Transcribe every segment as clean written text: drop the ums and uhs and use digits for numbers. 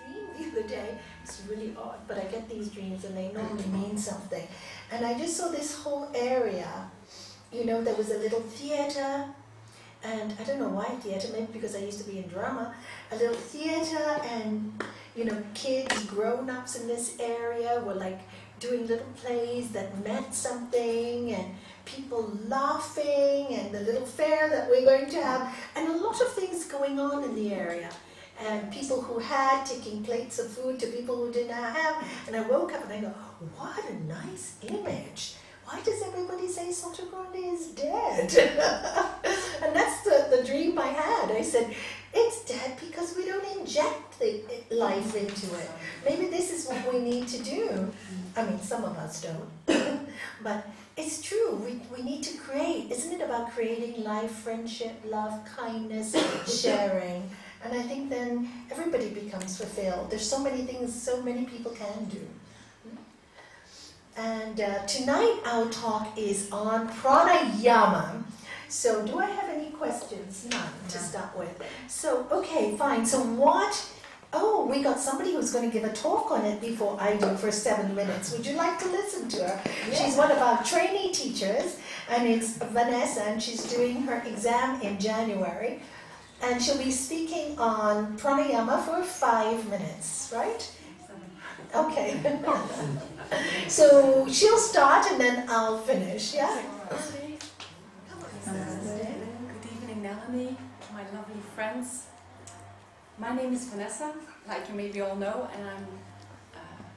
dream the other day. It's really odd, but I get these dreams and they normally mean something. And I just saw this whole area, you know, there was a little theater, and I don't know why theater, maybe because I used to be in drama, a little theater, and, you know, kids, grown-ups in this area were like doing little plays that meant something, and people laughing, and the little fair that we're going to have, and a lot of things going on in the area. And people who had taking plates of food to people who did not have. And I woke up and I go, what a nice image. Why does everybody say Sotogrande is dead? And that's the dream I had. I said, it's dead because we don't inject the life into it. Maybe this is what we need to do. I mean, some of us don't. But it's true, we need to create. Isn't it about creating life, friendship, love, kindness, sharing? And I think then everybody becomes fulfilled. There's so many things so many people can do. And tonight our talk is on pranayama. So do I have any questions? None to start with. So, okay, fine. So what, oh, we got somebody who's going to give a talk on it before I do for 7 minutes. Would you like to listen to her? Yes. She's one of our trainee teachers, and it's Vanessa, and she's doing her exam in January. And she'll be speaking on pranayama for 5 minutes, right? Okay. So she'll start and then I'll finish, yeah? Good evening, Nalanie, my lovely friends. My name is Vanessa, like you maybe all know, and I'm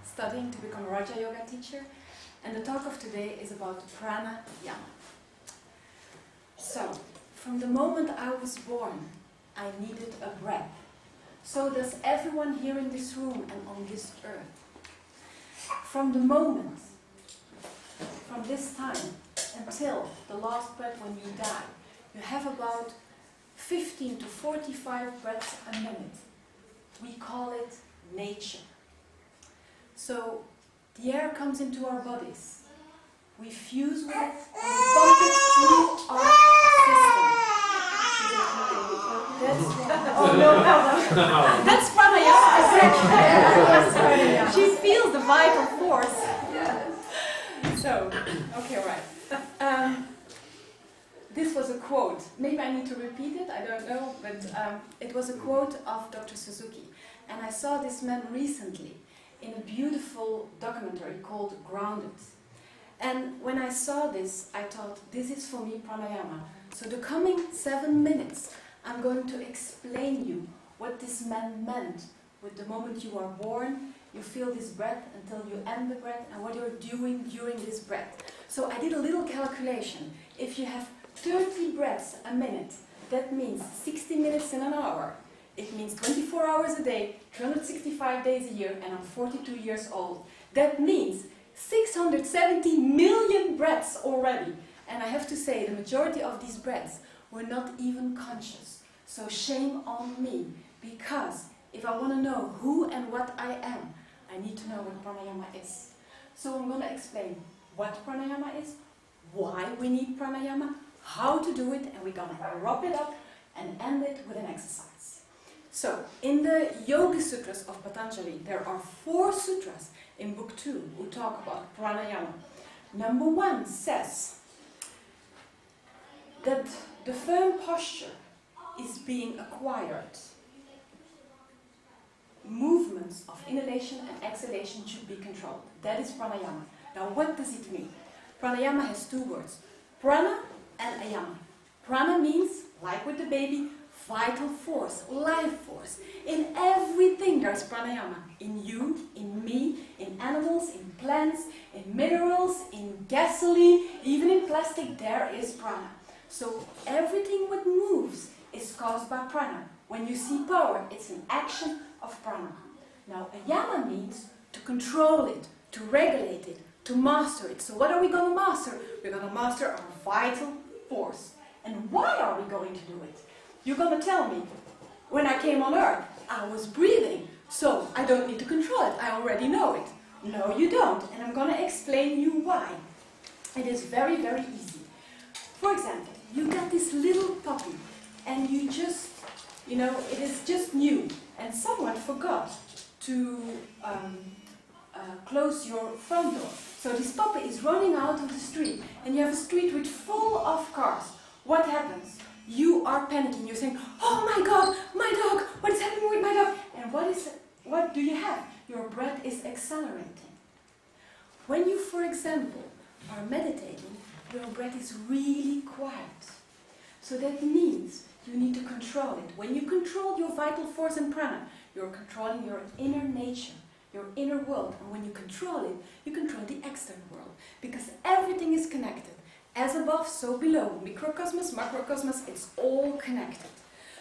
studying to become a Raja Yoga teacher. And the talk of today is about pranayama. So, from the moment I was born, I needed a breath. So does everyone here in this room and on this earth. From the moment, from this time until the last breath when you die, you have about 15 to 45 breaths a minute. We call it nature. So the air comes into our bodies. We fuse with it and we pump it through our system. Oh no, that's pranayama. She feels the vital force. So, okay, right. This was a quote. Maybe I need to repeat it, I don't know, but it was a quote of Dr. Suzuki. And I saw this man recently in a beautiful documentary called Grounded. And when I saw this, I thought, this is for me pranayama. So the coming 7 minutes, I'm going to explain you what this man meant with the moment you are born, you feel this breath until you end the breath, and what you're doing during this breath. So I did a little calculation. If you have 30 breaths a minute, that means 60 minutes in an hour. It means 24 hours a day, 365 days a year, and I'm 42 years old. That means 670 million breaths already. And I have to say, the majority of these breaths were not even conscious. So shame on me, because if I want to know who and what I am, I need to know what pranayama is. So I'm going to explain what pranayama is, why we need pranayama, how to do it, and we're going to wrap it up and end it with an exercise. So, in the Yoga Sutras of Patanjali, there are 4 sutras in book 2 who talk about pranayama. Number 1 says that the firm posture is being acquired. Movements of inhalation and exhalation should be controlled. That is pranayama. Now, what does it mean? Pranayama has 2 words, prana and ayama. Prana means, like with the baby, vital force, life force. In everything there's pranayama. In you, in me, in animals, in plants, in minerals, in gasoline, even in plastic, there is prana. So everything what moves is caused by prana. When you see power, it's an action of prana. Now, ayama means to control it, to regulate it, to master it. So what are we going to master? We're going to master our vital force. And why are we going to do it? You're going to tell me, when I came on earth, I was breathing, so I don't need to control it, I already know it. No, you don't, and I'm going to explain you why. It is very, very easy. For example, you got this little puppy, and you just, it is just new, and someone forgot to close your front door. So this puppy is running out of the street, and you have a street with full of cars. What happens? You are panicking. You're saying, "Oh my God, my dog! What is happening with my dog?" And what do you have? Your breath is accelerating. When you, for example, are meditating, your breath is really quiet. So that means you need to control it. When you control your vital force and prana, you're controlling your inner nature, your inner world. And when you control it, you control the external world. Because everything is connected. As above, so below. Microcosmos, macrocosmos, it's all connected.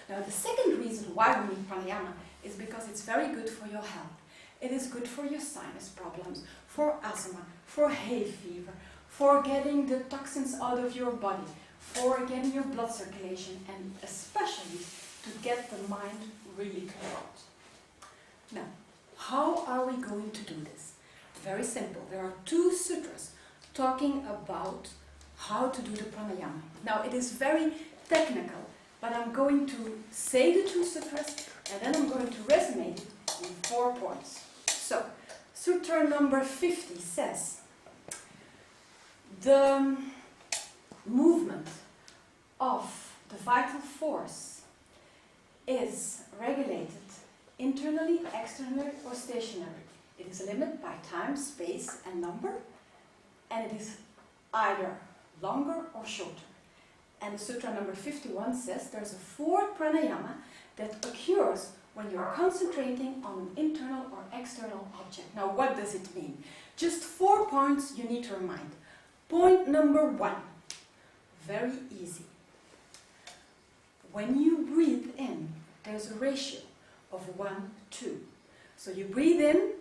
Now the second reason why we need pranayama is because it's very good for your health. It is good for your sinus problems, for asthma, for hay fever, for getting the toxins out of your body, for getting your blood circulation, and especially to get the mind really controlled. Now, how are we going to do this? Very simple. There are 2 sutras talking about how to do the pranayama. Now, it is very technical, but I'm going to say the 2 sutras, and then I'm going to resume it in 4 points. So, sutra number 50 says, the movement of the vital force is regulated internally, externally, or stationary. It is limited by time, space, and number, and it is either longer or shorter. And sutra number 51 says there's a 4th pranayama that occurs when you're concentrating on an internal or external object. Now, what does it mean? Just 4 points you need to remind. Point number 1, very easy. When you breathe in, there's a ratio of 1:2. So you breathe in,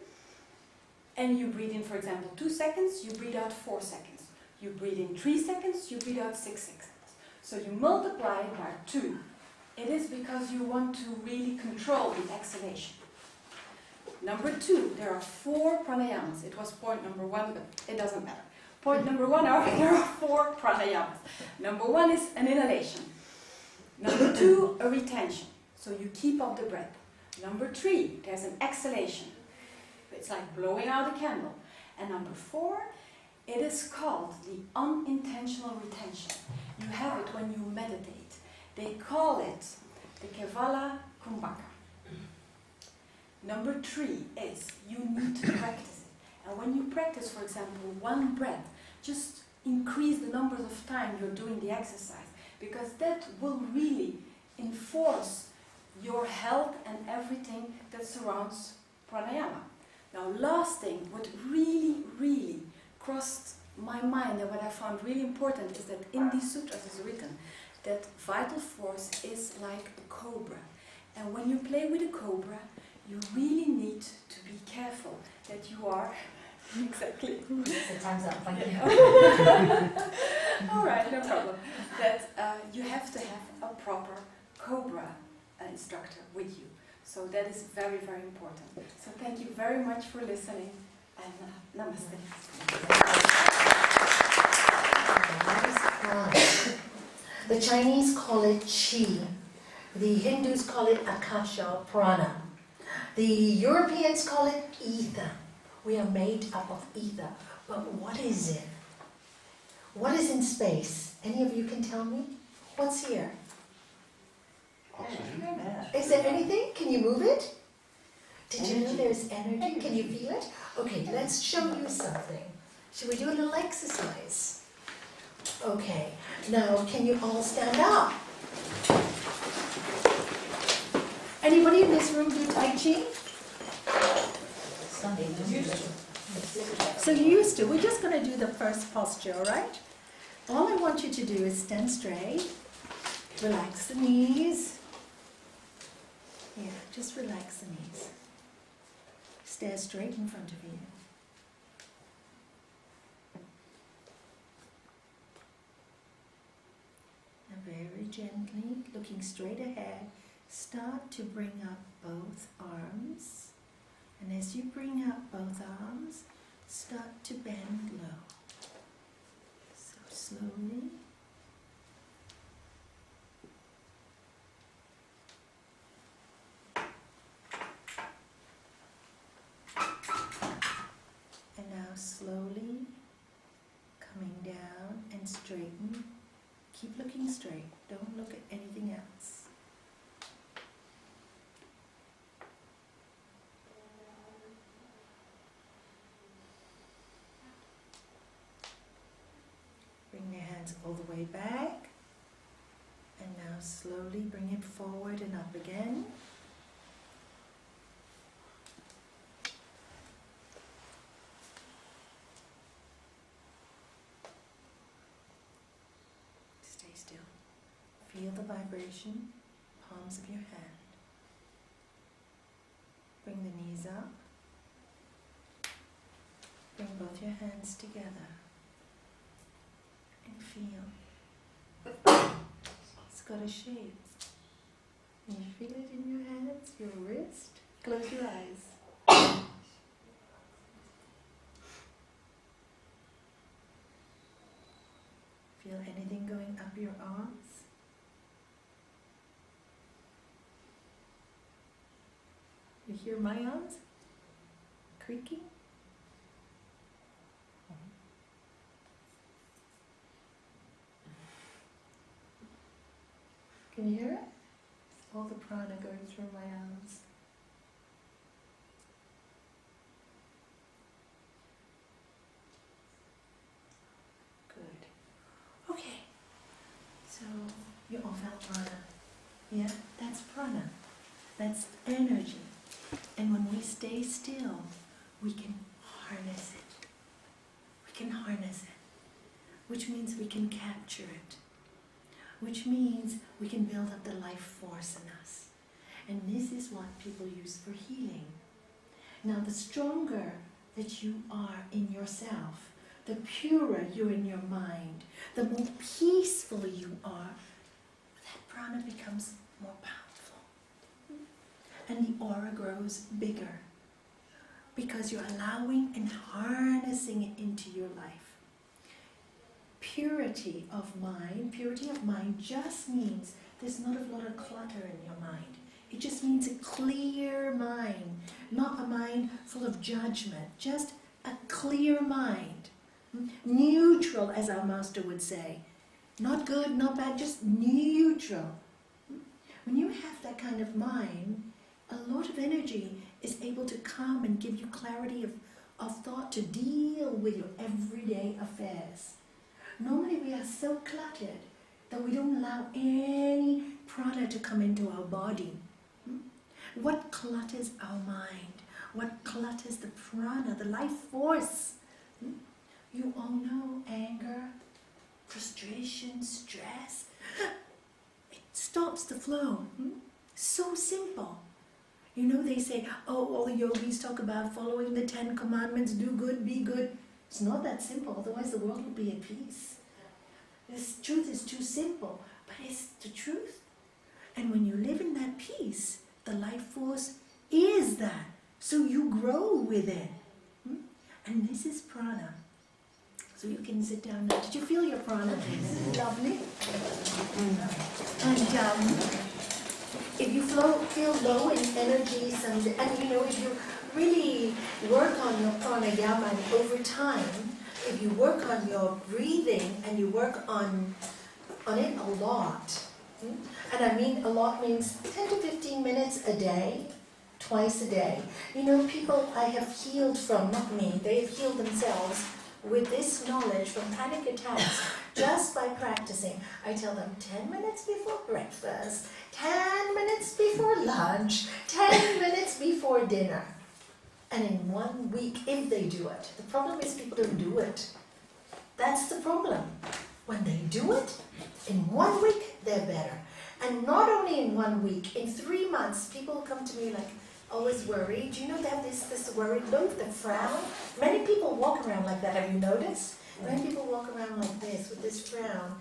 and you breathe in, for example, 2 seconds, you breathe out 4 seconds. You breathe in 3 seconds, you breathe out 6 seconds. So you multiply it by 2. It is because you want to really control the exhalation. Number 2, there are 4 pranayamas. It was point number 1, but it doesn't matter. Point number 1, there are 4 pranayamas. Number 1 is an inhalation. Number 2, a retention. So you keep up the breath. Number 3, there's an exhalation. It's like blowing out a candle. And number 4, it is called the unintentional retention. You have it when you meditate. They call it the Kevala Kumbhaka. Number 3 is you need to practice it. And when you practice, for example, 1 breath, just increase the numbers of time you're doing the exercise, because that will really enforce your health and everything that surrounds pranayama. Now, last thing, what really crossed my mind and what I found really important is that in these sutras is written that vital force is like a cobra. And when you play with a cobra, you really need to be careful that you are... Exactly. So time's up, thank you. All right, no problem. That you have to have a proper cobra instructor with you. So that is very important. So thank you very much for listening, and namaste. The Chinese call it qi. The Hindus call it akasha prana. The Europeans call it ether. We are made up of ether. But what is it? What is in space? Any of you can tell me? What's here? Oxygen. Is there anything? Can you move it? Did you know there's energy? Can you feel it? Okay, let's show you something. Should we do a little exercise? Okay, now can you all stand up? Anybody in this room do Tai Chi? So you used to. We're just going to do the first posture, all right? All I want you to do is stand straight, relax the knees. Yeah, just relax the knees. Stare straight in front of you. And very gently, looking straight ahead, start to bring up both arms. And as you bring up both arms, start to bend low. So slowly. hands all the way back. And now slowly bring it forward and up again. Stay still. Feel the vibration, palms of your hand. Bring the knees up. Bring both your hands together. And feel. It's got a shape. Can you feel it in your hands, your wrist? Close your eyes. Feel anything going up your arms? You hear my arms creaking? Can you hear it? All the prana going through my arms. Good. Okay. So you all felt prana. Yeah? That's prana. That's energy. And when we stay still, we can harness it. We can harness it. Which means we can capture it. Which means we can build up the life force in us. And this is what people use for healing. Now, the stronger that you are in yourself, the purer you're in your mind, the more peaceful you are, that prana becomes more powerful. And the aura grows bigger because you're allowing and harnessing it into your life. Purity of mind just means there's not a lot of clutter in your mind. It just means a clear mind, not a mind full of judgment, just a clear mind. Neutral, as our master would say. Not good, not bad, just neutral. When you have that kind of mind, a lot of energy is able to come and give you clarity of thought to deal with your everyday affairs. Normally we are so cluttered that we don't allow any prana to come into our body. What clutters our mind? What clutters the prana, the life force? You all know anger, frustration, stress. It stops the flow. So simple. You know, they say, oh, all the yogis talk about following the 10 commandments, do good, be good. It's not that simple, otherwise the world will be at peace. This truth is too simple, but it's the truth. And when you live in that peace, the life force is that. So you grow with it. And this is prana. So you can sit down now. Did you feel your prana? Lovely. And if you feel low in energy someday, and you know, if you really work on your pranayama and over time, if you work on your breathing and you work on it a lot, and I mean a lot means 10 to 15 minutes a day, twice a day. You know, people I have healed from, not me, they have healed themselves with this knowledge from panic attacks just by practicing. I tell them 10 minutes before breakfast, 10 minutes before lunch, 10 minutes before dinner. And in 1 week, if they do it, the problem is people don't do it. That's the problem. When they do it, in 1 week, they're better. And not only in 1 week, in 3 months, people come to me like, always worried. Do you know they have this worried look, the frown? Many people walk around like that, have you noticed? Many people walk around like this, with this frown.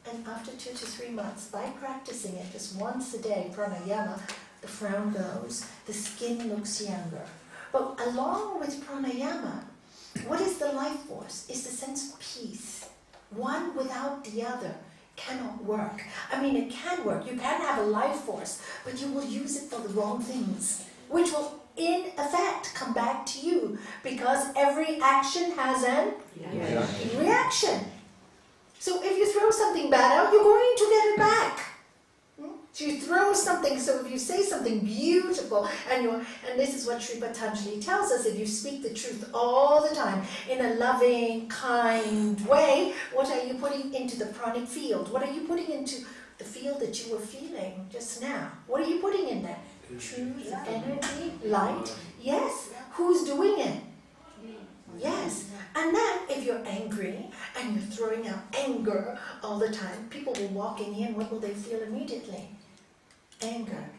And after 2 to 3 months, by practicing it just once a day, pranayama, the frown goes, the skin looks younger. But along with pranayama, what is the life force? It's the sense of peace. One without the other cannot work. I mean, it can work. You can have a life force, but you will use it for the wrong things, which will, in effect, come back to you, because every action has an reaction. So if you throw something bad out, you're going to get it back. So you throw something, so if you say something beautiful, and this is what Sri Patanjali tells us, if you speak the truth all the time in a loving, kind way, what are you putting into the pranic field? What are you putting into the field that you were feeling just now? What are you putting in there? Truth, energy, light. Yes. Who's doing it? Yes. And then if you're angry and you're throwing out anger all the time, people will walk in here and what will they feel immediately? Anger.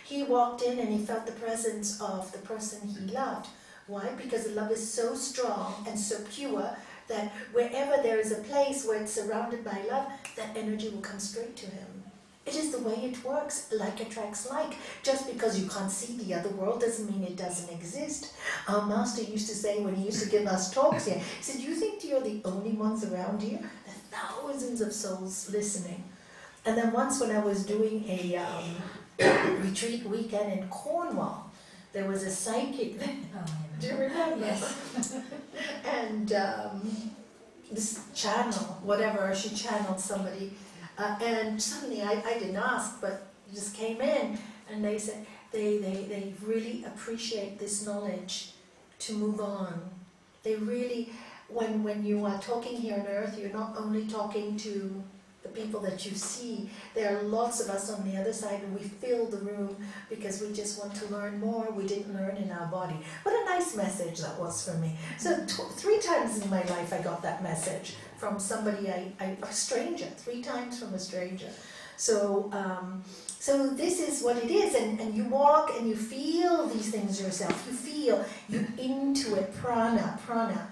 He walked in and he felt the presence of the person he loved. Why? Because the love is so strong and so pure that wherever there is a place where it's surrounded by love, that energy will come straight to him. It is the way it works. Like attracts like. Just because you can't see the other world doesn't mean it doesn't exist. Our master used to say when he used to give us talks here, he said, you think you're the only ones around here? There are thousands of souls listening. And then once when I was doing a retreat weekend in Cornwall, there was a psychic there. Do you remember? Yes. And this channel, whatever, she channeled somebody. And suddenly, I didn't ask, but it just came in. And they said they really appreciate this knowledge to move on. They really, when you are talking here on earth, you're not only talking to the people that you see. There are lots of us on the other side, and we fill the room because we just want to learn more. We didn't learn in our body. What a nice message that was for me. So 3 times in my life I got that message from somebody, a stranger, 3 times from a stranger. So so this is what it is, and you walk and you feel these things yourself. You feel, you intuit prana.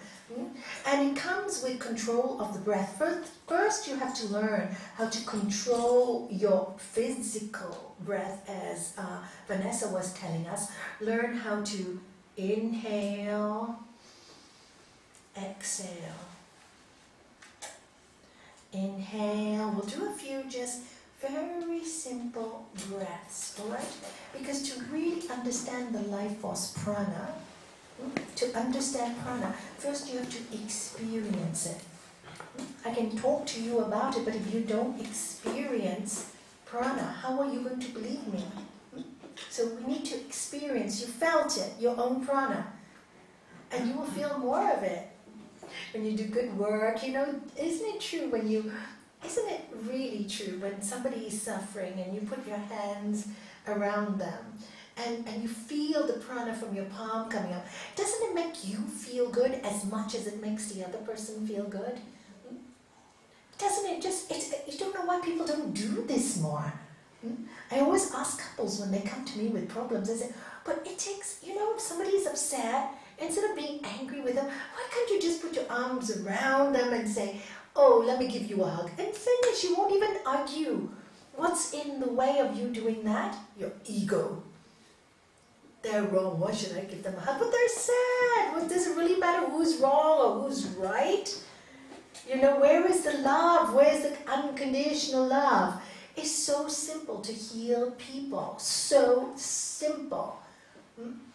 And it comes with control of the breath. First you have to learn how to control your physical breath, as Vanessa was telling us. Learn how to inhale, exhale. Inhale. We'll do a few just very simple breaths, all right? Because to really understand the life force prana, to understand prana, first you have to experience it. I can talk to you about it, but if you don't experience prana, how are you going to believe me? So we need to experience. You felt it, your own prana, and you will feel more of it. When you do good work, you know, isn't it really true when somebody is suffering and you put your hands around them and you feel the prana from your palm coming up, doesn't it make you feel good as much as it makes the other person feel good? Doesn't it just, you don't know why people don't do this more. I always ask couples when they come to me with problems, I say, but it takes, you know, if somebody is upset, instead of being angry with them, why can't you just put your arms around them and say, oh, let me give you a hug, and finish. You won't even argue. What's in the way of you doing that? Your ego. They're wrong. Why should I give them a hug? But they're sad. Well, does it really matter who's wrong or who's right? You know, where is the love? Where is the unconditional love? It's so simple to heal people. So simple.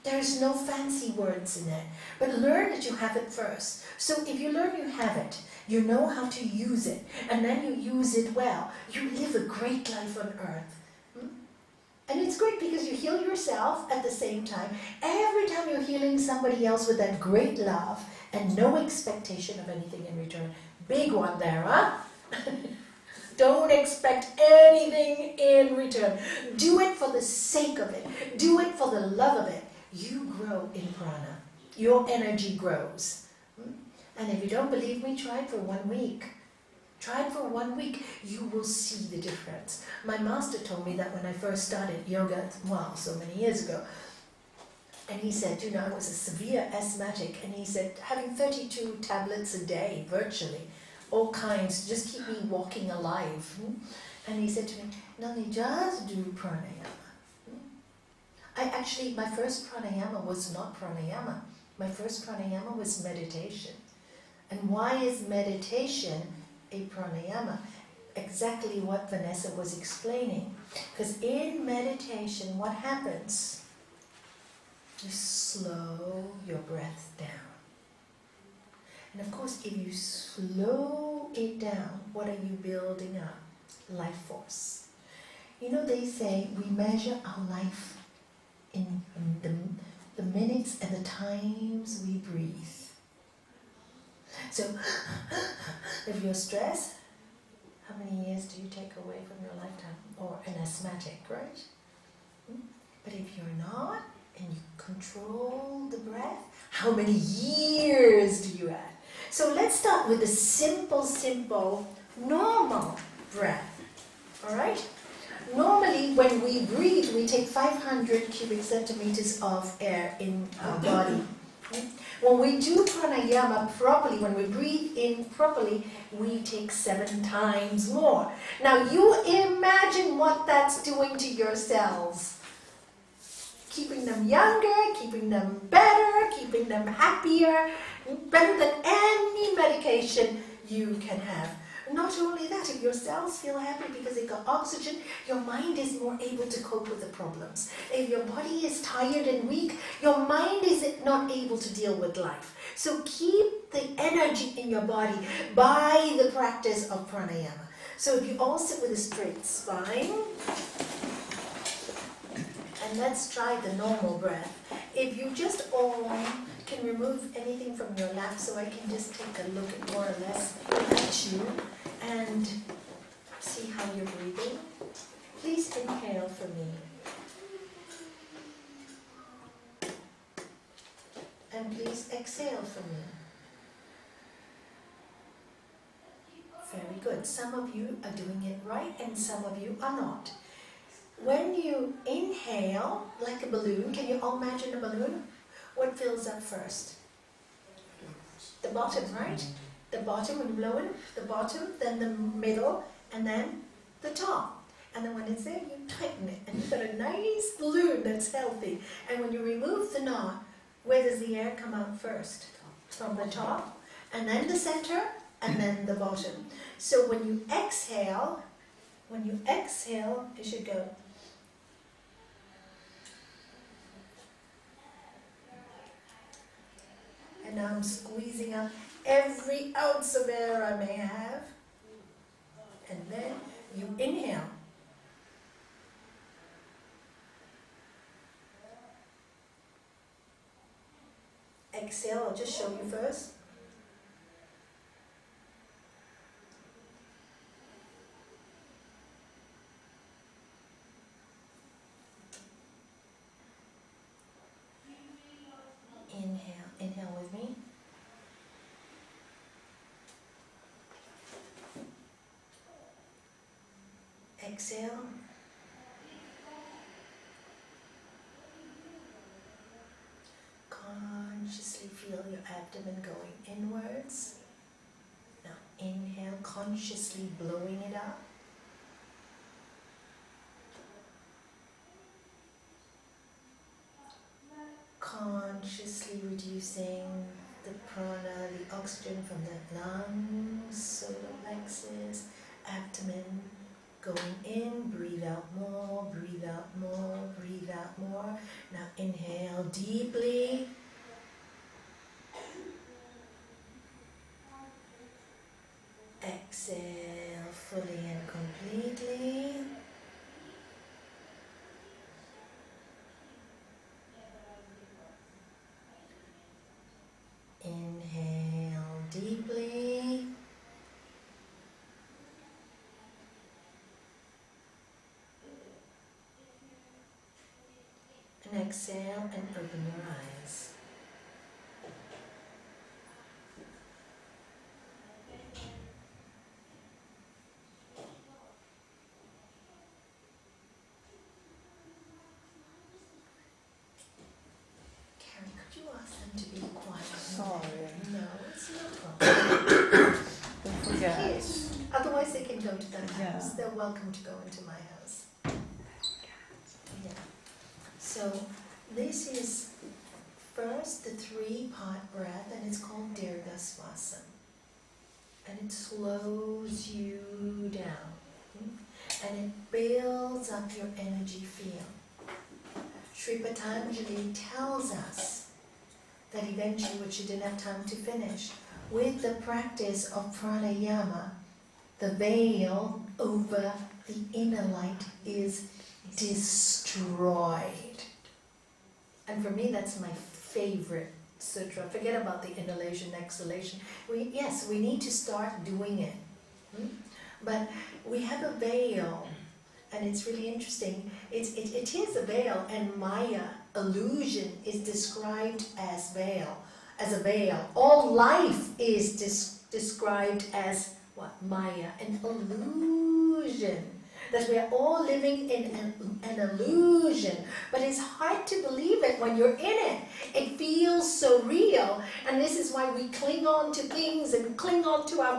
There's no fancy words in it. But learn that you have it first. So if you learn you have it, you know how to use it, and then you use it well, you live a great life on earth. And it's great because you heal yourself at the same time. Every time you're healing somebody else with that great love and no expectation of anything in return. Big one there, huh? Don't expect anything in return. Do it for the sake of it. Do it for the love of it. You grow in prana. Your energy grows. And if you don't believe me, try it for 1 week. Try it for 1 week. You will see the difference. My master told me that when I first started yoga, wow, so many years ago. And he said, you know, I was a severe asthmatic. And he said, having 32 tablets a day, virtually, all kinds, just keep me walking alive. And he said to me, Nalanie, just do pranayama. My first pranayama was not pranayama. My first pranayama was meditation. And why is meditation a pranayama? Exactly what Vanessa was explaining. Because in meditation, what happens? You slow your breath down. And of course, if you slow it down, what are you building up? Life force. You know, they say we measure our life in the minutes and the times we breathe. So, if you're stressed, how many years do you take away from your lifetime? Or an asthmatic, right? But if you're not, and you control the breath, how many years do you add? So let's start with a simple, normal breath. All right? Normally, when we breathe, we take 500 cubic centimeters of air in our body. When we do pranayama properly, when we breathe in properly, we take 7 times more. Now, you imagine what that's doing to your cells. Keeping them younger, keeping them better, keeping them happier, better than any medication you can have. Not only that, if your cells feel happy because they got oxygen, your mind is more able to cope with the problems. If your body is tired and weak, your mind is not able to deal with life. So keep the energy in your body by the practice of pranayama. So if you all sit with a straight spine, and let's try the normal breath. If you just all can remove anything from your lap so I can just take a look at more or less at you and see how you're breathing. Please inhale for me. And please exhale for me. Very good. Some of you are doing it right and some of you are not. When you inhale, like a balloon, can you all imagine a balloon? What fills up first? The bottom, right? The bottom, when you blow in, the bottom, then the middle, and then the top. And then when it's there, you tighten it, and you've got a nice balloon that's healthy. And when you remove the knot, where does the air come out first? From the top, and then the center, and then the bottom. So when you exhale, it should go. And now I'm squeezing out every ounce of air I may have. And then you inhale. Exhale, I'll just show you first. Inhale with me. Exhale. Consciously feel your abdomen going inwards. Now inhale, consciously blowing it up. Consciously reducing the prana, the oxygen from the lungs, solar plexus, abdomen, going in, breathe out more, breathe out more, breathe out more. Now inhale deeply. Exhale fully and completely. Inhale deeply. And exhale and open your eyes. Karen, could you ask them to be quiet? Sorry. No, it's no problem. Don't forget. Yes. Otherwise they can go to their house. Yeah. They're welcome to go into my house. Yeah. So this is first the 3-part breath, and it's called Dirgha Swasana. And it slows you down. And it builds up your energy field. Sri Patanjali tells us that eventually, which you didn't have time to finish, with the practice of pranayama, the veil over the inner light is destroyed. And for me, that's my favorite sutra. Forget about the inhalation, exhalation. Yes, we need to start doing it. But we have a veil, and it's really interesting. It is a veil, and Maya, illusion, is described as veil, as a veil. All life is described as what? Maya, an illusion. That we are all living in an illusion. But it's hard to believe it when you're in it. It feels so real. And this is why we cling on to things and cling on to our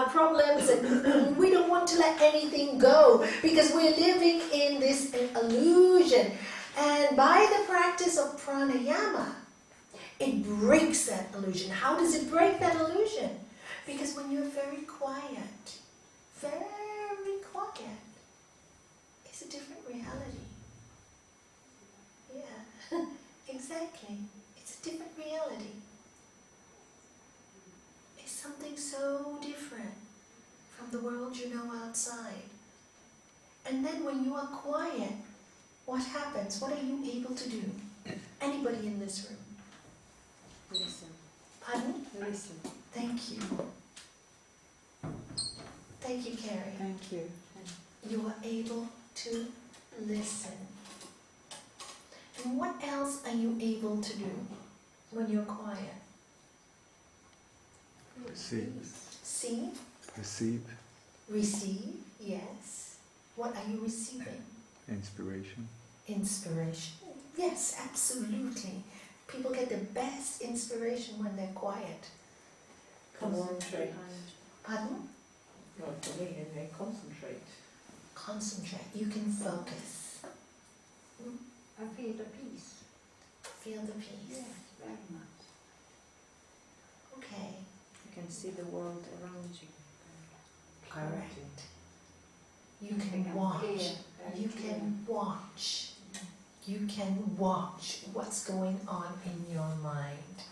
problems. And we don't want to let anything go. Because we're living in this illusion. And by the practice of pranayama, it breaks that illusion. How does it break that illusion? Because when you're very quiet, it's a different reality. Yeah, exactly. It's a different reality. It's something so different from the world you know outside. And then when you are quiet, what happens? What are you able to do? Anybody in this room? Listen. Pardon? Listen. Thank you. Thank you, Carrie. Thank you. You are able to listen. And what else are you able to do when you're quiet? Receive. See? Receive. Receive, yes. What are you receiving? Inspiration. Inspiration. Yes, absolutely. People get the best inspiration when they're quiet. Concentrate. Pardon? Not for me, and they concentrate. Concentrate. You can focus. I feel the peace. Feel the peace. Yes, very much. Okay. You can see the world around you. Correct. You can watch. You can watch. You can watch what's going on in your mind.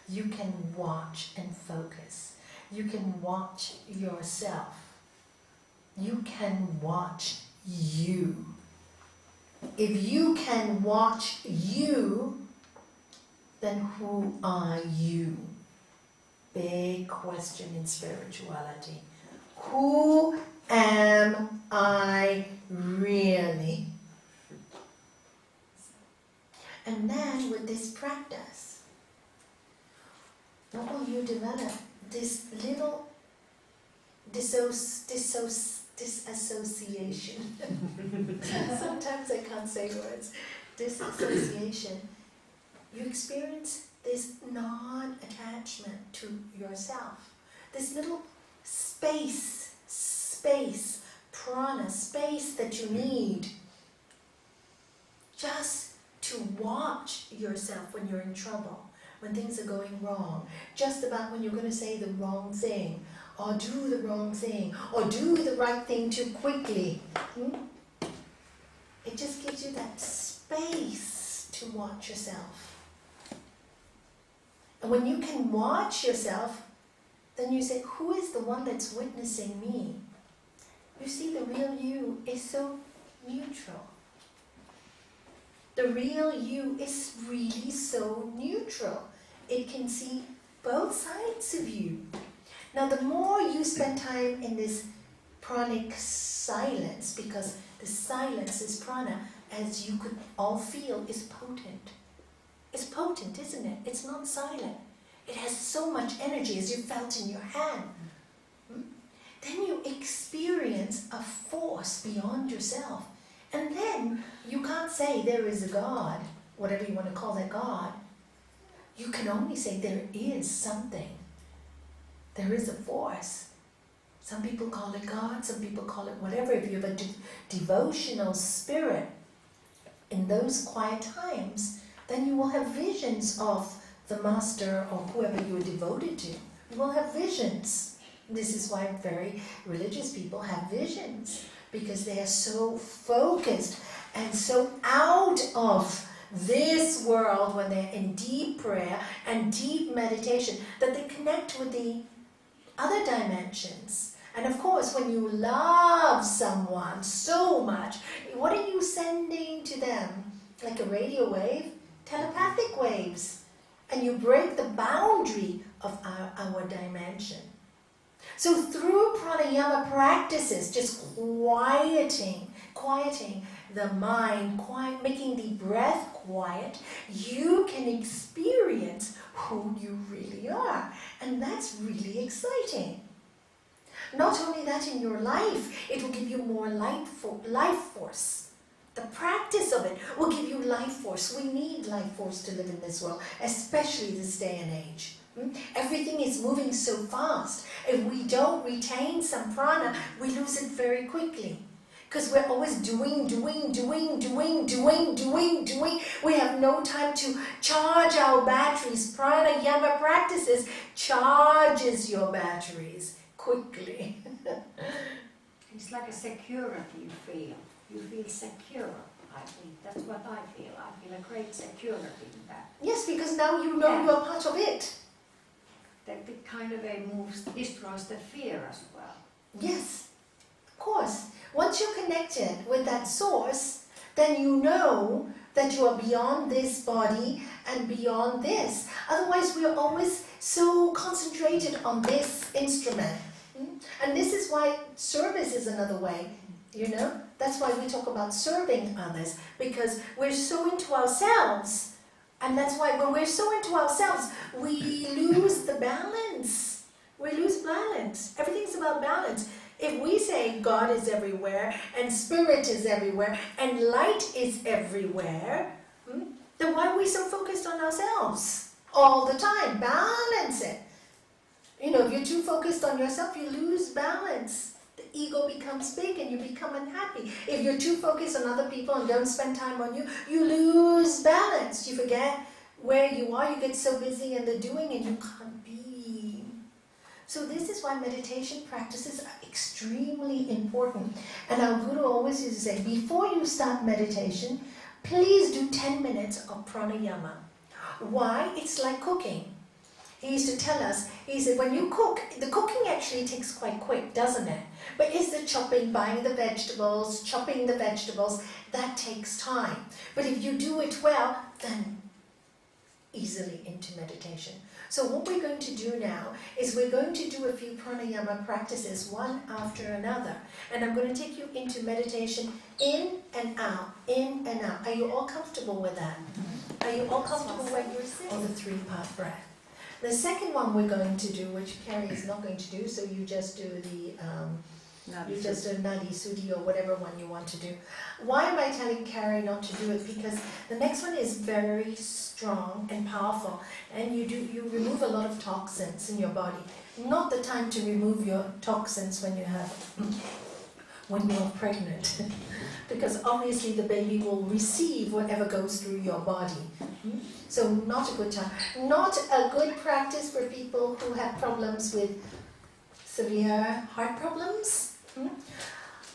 You can watch and focus. You can watch yourself. You can watch you. If you can watch you, then who are you? Big question in spirituality. Who am I really? And then with this practice, what will you develop? This little disassociation. Sometimes I can't say words. Disassociation. You experience this non-attachment to yourself. This little space, prana, space that you need just to watch yourself when you're in trouble, when things are going wrong, just about when you're going to say the wrong thing, or do the wrong thing, or do the right thing too quickly. It just gives you that space to watch yourself. And when you can watch yourself, then you say, who is the one that's witnessing me? You see, the real you is so neutral. The real you is really so neutral. It can see both sides of you. Now, the more you spend time in this pranic silence, because the silence is prana, as you could all feel, is potent. It's potent, isn't it? It's not silent. It has so much energy, as you felt in your hand. Then you experience a force beyond yourself. And then you can't say there is a God, whatever you want to call that God. You can only say there is something. There is a force. Some people call it God, some people call it whatever. If you have a devotional spirit in those quiet times, then you will have visions of the master or whoever you are devoted to. You will have visions. This is why very religious people have visions, because they are so focused and so out of this world when they're in deep prayer and deep meditation that they connect with the other dimensions. And of course, when you love someone so much, what are you sending to them? Like a radio wave? Telepathic waves. And you break the boundary of our dimension. So through pranayama practices, just quieting the mind, making the breath quiet, you can experience who you really are. And that's really exciting. Not only that, in your life, it will give you more life force. The practice of it will give you life force. We need life force to live in this world, especially this day and age. Everything is moving so fast. If we don't retain some prana, we lose it very quickly. Because we're always doing. We have no time to charge our batteries. Pranayama practices charges your batteries quickly. It's like a security you feel. You feel secure, I think. That's what I feel. I feel a great security in that. Yes, because now you know you're part of it. That it kind of destroys the fear as well. Yes, of course. Once you're connected with that source, then you know that you are beyond this body and beyond this. Otherwise, we are always so concentrated on this instrument. And this is why service is another way, you know? That's why we talk about serving others, because we're so into ourselves. And that's why when we're so into ourselves, we lose the balance. We lose balance. Everything's about balance. If we say God is everywhere, and spirit is everywhere, and light is everywhere, then why are we so focused on ourselves all the time? Balance it. You know, if you're too focused on yourself, you lose balance. The ego becomes big and you become unhappy. If you're too focused on other people and don't spend time on you, you lose balance. You forget where you are. You get so busy in the doing and you can't be. So this is why meditation practices are extremely important. And our Guru always used to say, before you start meditation, please do 10 minutes of pranayama. Why? It's like cooking. He used to tell us, he said, when you cook, the cooking actually takes quite quick, doesn't it? But it's the chopping, buying the vegetables, chopping the vegetables, that takes time. But if you do it well, then easily into meditation. So what we're going to do now is we're going to do a few pranayama practices, one after another. And I'm going to take you into meditation in and out, in and out. Are you all comfortable with that? Are you all comfortable when you're sitting? Or the 3-part breath. The second one we're going to do, which Carrie is not going to do, so you just do the Nadi Sudi or whatever one you want to do. Why am I telling Carrie not to do it? Because the next one is very strong and powerful, and you remove a lot of toxins in your body. Not the time to remove your toxins when you're pregnant, because obviously the baby will receive whatever goes through your body. So not a good time. Not a good practice for people who have problems with severe heart problems.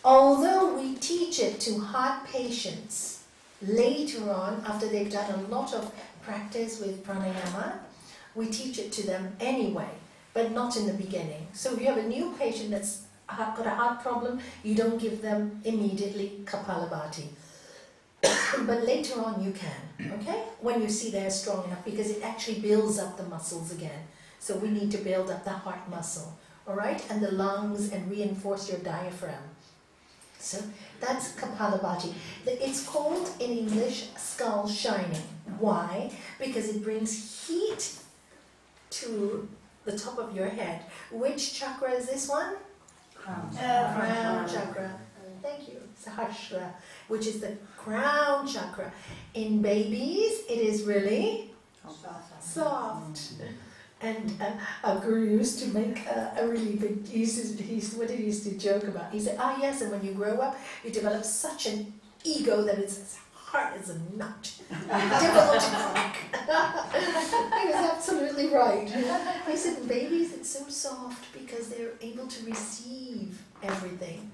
Although we teach it to heart patients later on, after they've done a lot of practice with pranayama, we teach it to them anyway, but not in the beginning. So if you have a new patient that's got a heart problem, you don't give them immediately Kapalabhati. But later on you can, okay? When you see they're strong enough, because it actually builds up the muscles again. So we need to build up the heart muscle, all right? And the lungs, and reinforce your diaphragm. So that's Kapalabhati. It's called in English skull shining. Why? Because it brings heat to the top of your head. Which chakra is this one? Crown chakra. Thank you. Sahasrara, which is the crown chakra. In babies, it is really soft. And our guru used to make a really big, what he used to joke about. He said, yes, and when you grow up, you develop such an ego that it's as hard as a nut. Difficult to crack. He was absolutely right. I said, in babies, it's so soft because they're able to receive everything.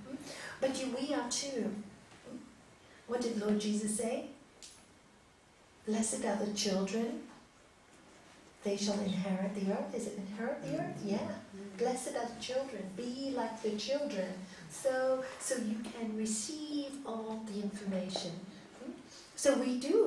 But we are too. What did Lord Jesus say? Blessed are the children they shall inherit the earth. Is it inherit the earth? Yeah. Blessed are the children. Be like the children. So you can receive all the information. So we do.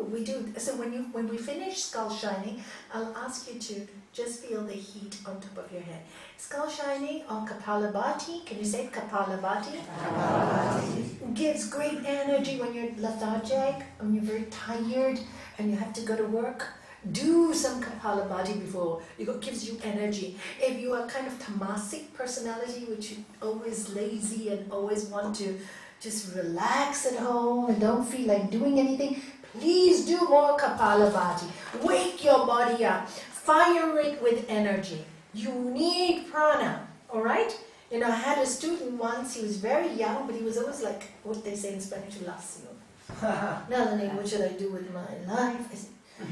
So when we finish skull shining, I'll ask you to just feel the heat on top of your head. Skull shining on Kapalabhati. Can you say Kapalabhati? Kapalabhati. Gives great energy when you're lethargic, when you're very tired and you have to go to work. Do some Kapalabhati before. It gives you energy. If you are kind of tamasic personality, which is always lazy and always want to just relax at home and don't feel like doing anything, please do more Kapalabhati. Wake your body up. Fire it with energy. You need prana, all right? You know, I had a student once, he was very young, but he was always like, what they say in Spanish, lacio. Nalanie, what should I do with my life?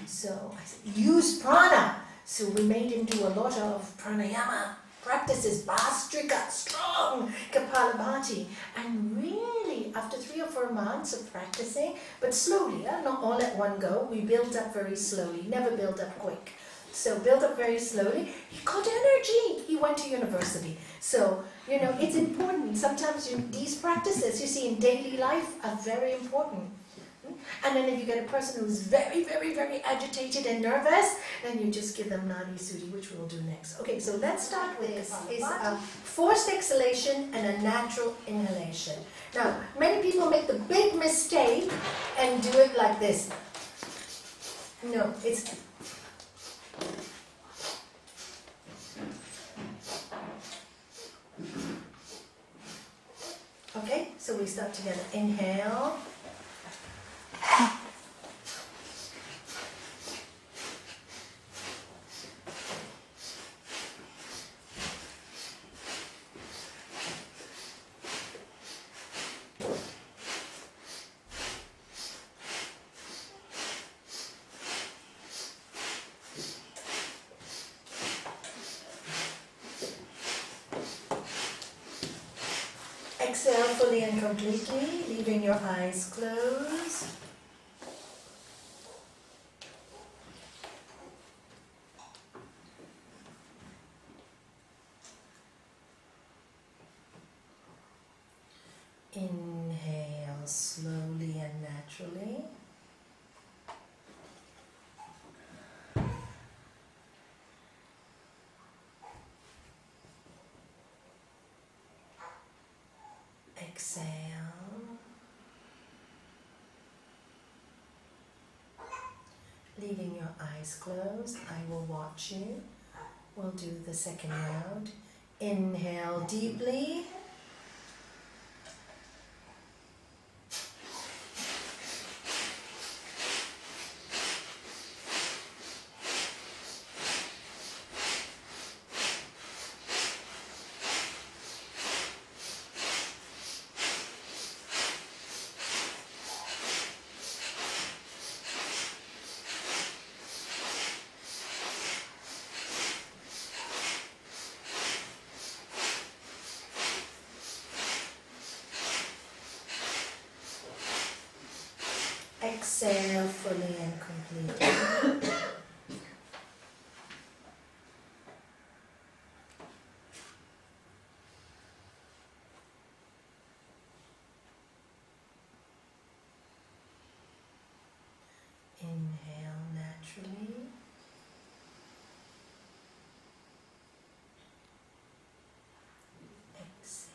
So I said, use prana. So we made him do a lot of pranayama practices, Bhastrika, strong Kapalabhati. And really, after 3 or 4 months of practicing, but slowly, not all at one go, we built up very slowly, never built up quick. So built up very slowly, he got energy. He went to university. So, you know, it's important. Sometimes these practices you see in daily life are very important. And then if you get a person who's very, very, very agitated and nervous, then you just give them Nadi Sudhi, which we'll do next. Okay, so let's start with this. Is a forced exhalation and a natural inhalation. Now, many people make the big mistake and do it like this. No, it's... Okay, so we start together. Inhale. Exhale fully and completely, leaving your eyes closed. Inhale slowly and naturally. Exhale. Leaving your eyes closed, I will watch you. We'll do the second round. Inhale deeply. Exhale fully and completely. Inhale naturally. Exhale.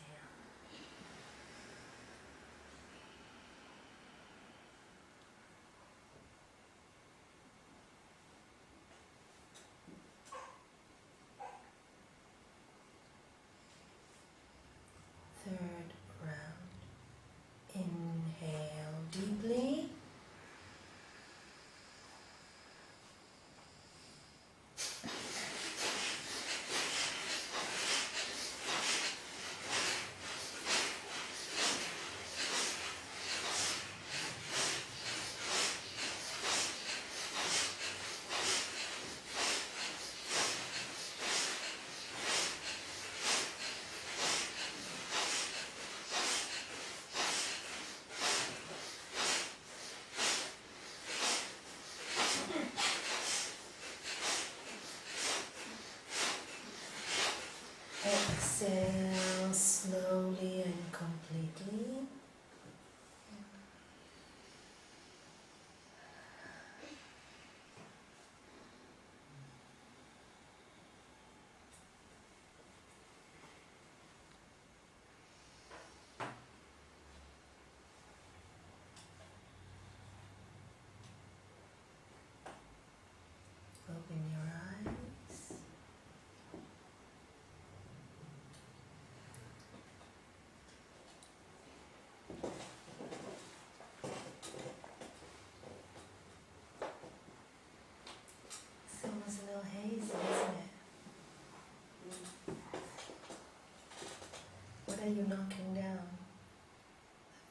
how you're knocking down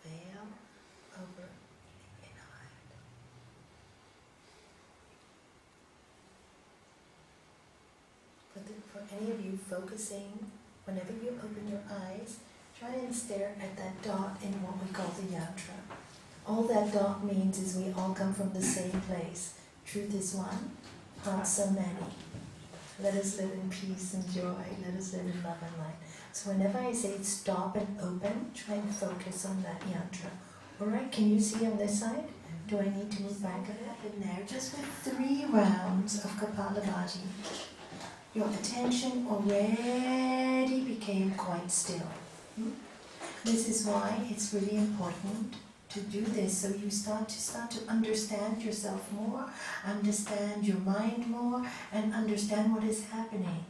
the veil over the inner eye. For any of you focusing, whenever you open your eyes, try and stare at that dot in what we call the yantra. All that dot means is we all come from the same place. Truth is one, hearts are many. Let us live in peace and joy. Let us live in love and light. So whenever I say stop and open, try and focus on that yantra. Alright, can you see on this side? Do I need to move back a bit? In there, just with 3 rounds of Kapalabhati, your attention already became quite still. This is why it's really important to do this, so you start to understand yourself more, understand your mind more, and understand what is happening.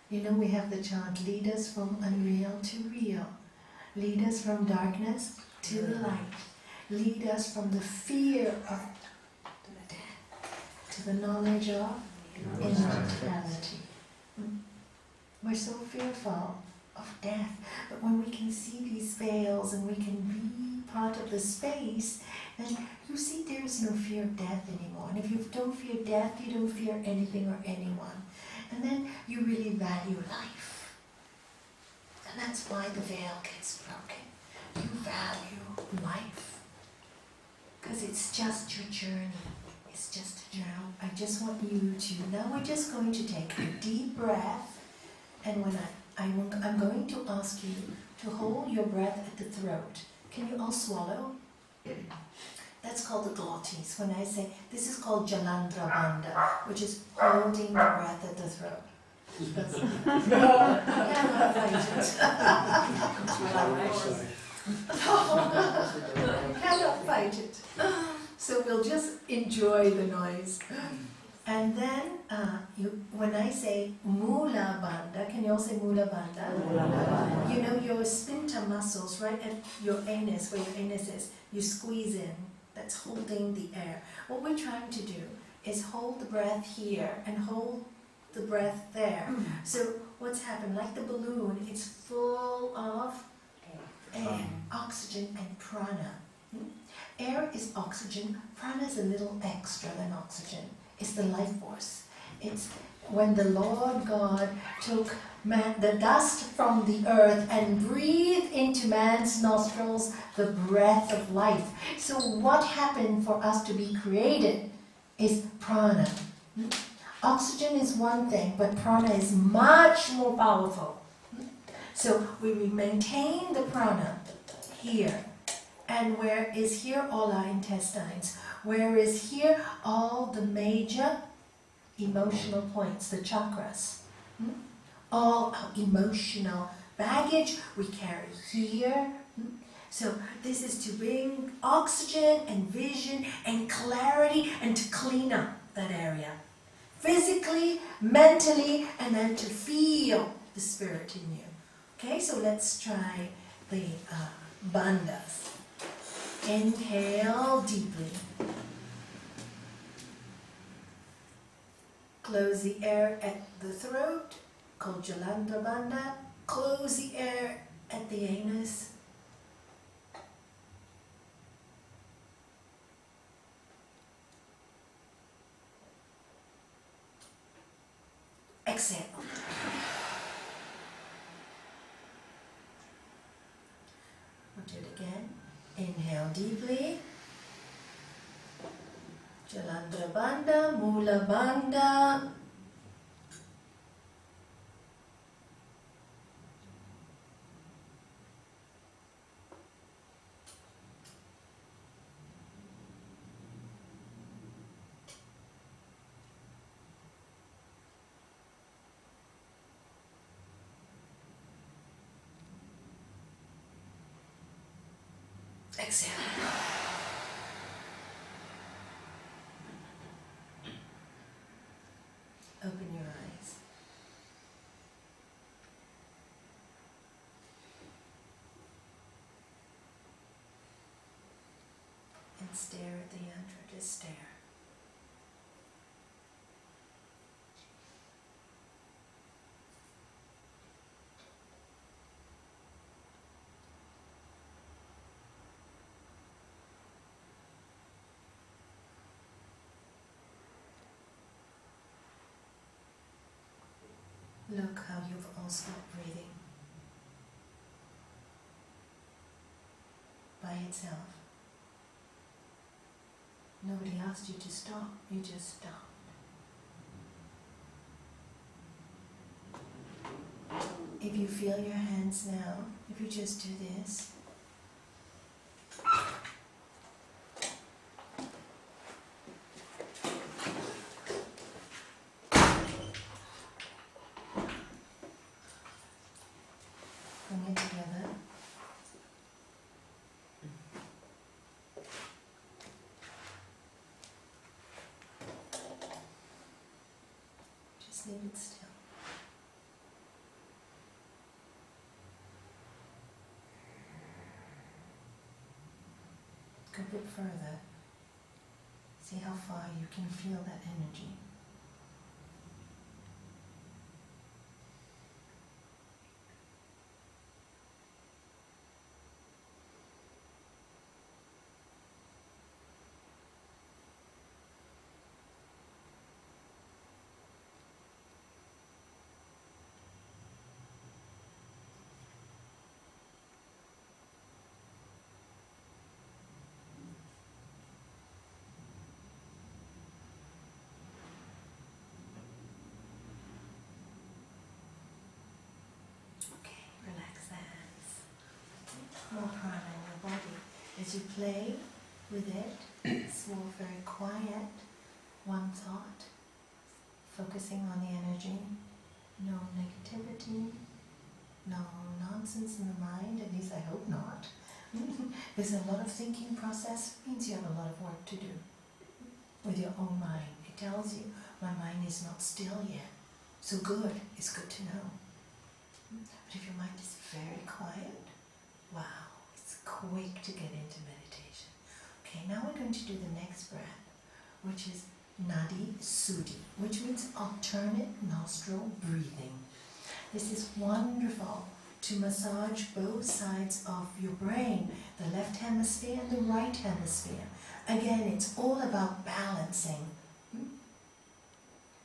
You know, we have the chant, lead us from unreal to real, lead us from darkness to the light, lead us from the fear of death to the knowledge of immortality. We're so fearful of death, but when we can see these veils and we can be part of the space, then you see there's no fear of death anymore. And if you don't fear death, you don't fear anything or anyone. And then you really value life. And that's why the veil gets broken. You value life. Because it's just your journey. It's just a journey. I just want you to, now we're just going to take a deep breath, and when I'm going to ask you to hold your breath at the throat. Can you all swallow? That's called the glottis. When I say, this is called Jalandhara Bandha, which is holding the breath at the throat. You cannot fight it. So we'll just enjoy the noise. And then, when I say Mula Bandha, can you all say Mula Bandha? You know your sphincter muscles right at your anus, where your anus is, you squeeze in, that's holding the air. What we're trying to do is hold the breath here and hold the breath there. So what's happened, like the balloon, it's full of air, oxygen and prana. Air is oxygen, prana is a little extra than oxygen. It's the life force. It's when the Lord God took the dust from the earth and breathed into man's nostrils the breath of life. So what happened for us to be created is prana. Oxygen is one thing, but prana is much more powerful. So we maintain the prana here. And where is here? All our intestines. Where is here? All the major emotional points, the chakras. All our emotional baggage we carry here. So this is to bring oxygen and vision and clarity and to clean up that area. Physically, mentally, and then to feel the spirit in you. Okay, so let's try the bandhas. Inhale deeply. Close the air at the throat, called Jalandhara Bandha. Close the air at the anus. Exhale. We'll do it again. Inhale deeply. Jalandhara Bandha, Mula Bandha. Exhale. Open your eyes. And stare at the yantra, just stare. Look how you've all stopped breathing by itself. Nobody asked you to stop, you just stopped. If you feel your hands now, if you just do this, bring it together. Just leave it still. Go a bit further. See how far you can feel that energy. Okay, relax the hands. More prana in your body. As you play with it, it's all very quiet. One thought, focusing on the energy. No negativity, no nonsense in the mind, at least I hope not. There's a lot of thinking process, means you have a lot of work to do with your own mind. It tells you, my mind is not still yet. So good, it's good to know. But if your mind is very quiet, wow, it's quick to get into meditation. Okay, now we're going to do the next breath, which is Nadi Sudhi, which means alternate nostril breathing. This is wonderful to massage both sides of your brain, the left hemisphere and the right hemisphere. Again, it's all about balancing.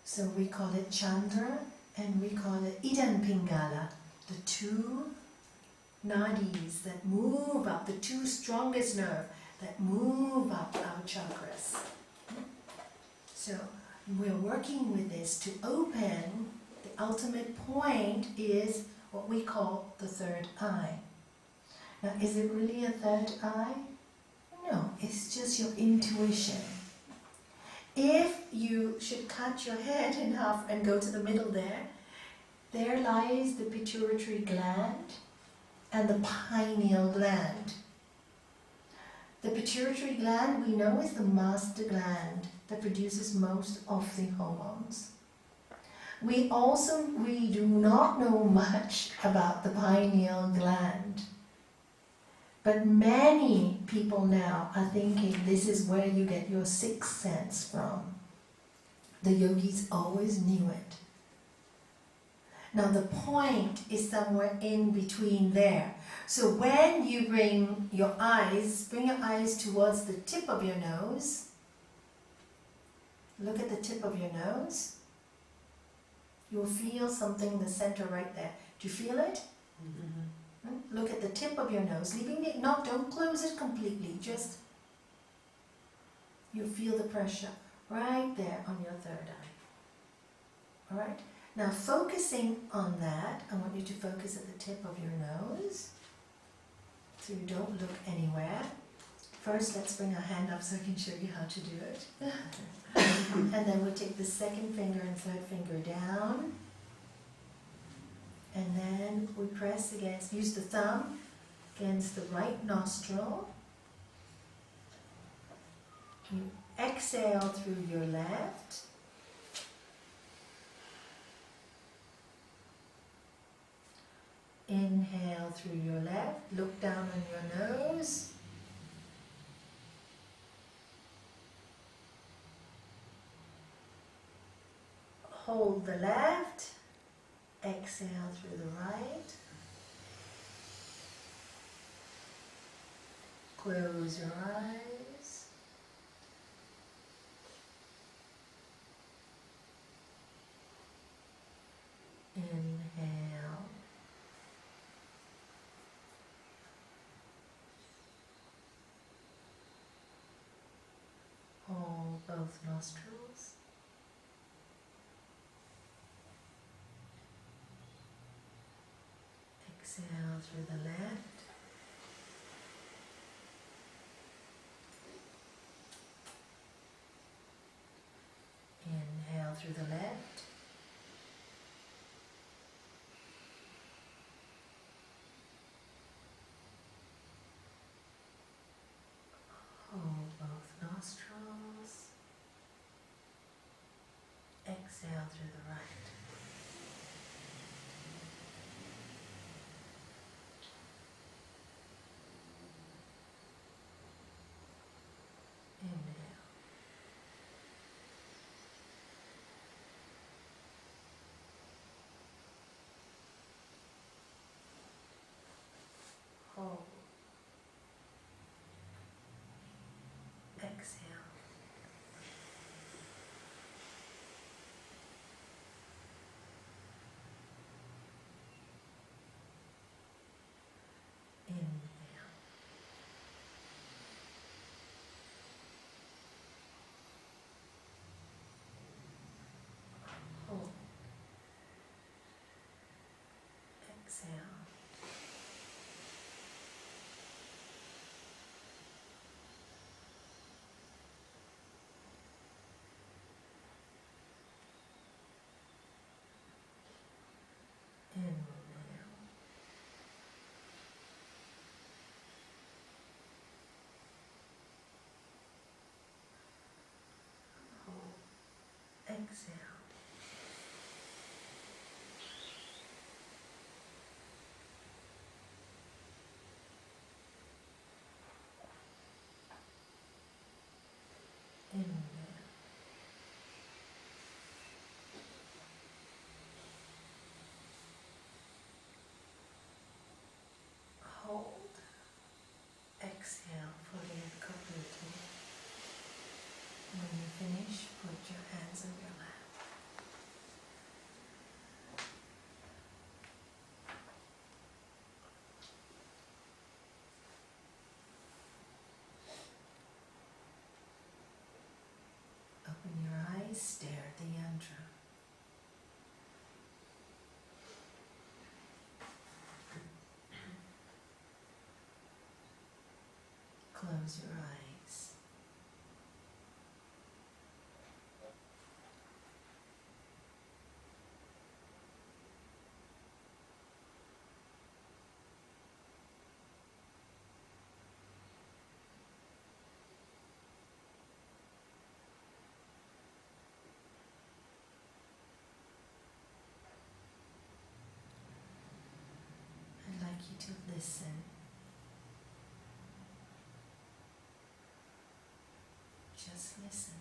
So we call it Chandra and we call it Idan Pingala, the two nadis that move up, the two strongest nerves that move up our chakras. So we're working with this to open. The ultimate point is what we call the third eye. Now, is it really a third eye? No, it's just your intuition. If you should cut your head in half and go to the middle there lies the pituitary gland and the pineal gland. The pituitary gland, we know, is the master gland that produces most of the hormones. We do not know much about the pineal gland. But many people now are thinking this is where you get your sixth sense from. The yogis always knew it. Now the point is somewhere in between there. So when you bring your eyes towards the tip of your nose. Look at the tip of your nose. You'll feel something in the center right there. Do you feel it? Mm-hmm. Look at the tip of your nose. Don't close it completely. Just you feel the pressure right there on your third eye. All right. Now focusing on that, I want you to focus at the tip of your nose, so you don't look anywhere. First, let's bring our hand up so I can show you how to do it. And then we'll take the second finger and third finger down. And then we press against, use the thumb against the right nostril. You exhale through your left. Inhale through your left. Look down on your nose. Hold the left. Exhale through the right. Close your eyes. Inhale. both nostrils. Exhale through the left. Inhale through the left. Hold both nostrils. Exhale through the right. Inhale. Hold. Exhale. Inhale. Hold. Exhale. Inhale. Hold. Exhale. Inhale. Hold. Exhale, fully and completely. When you finish, put your hands on your lap. Open your eyes, stare at the yantra. Close your eyes. I'd like you to listen. Just listen.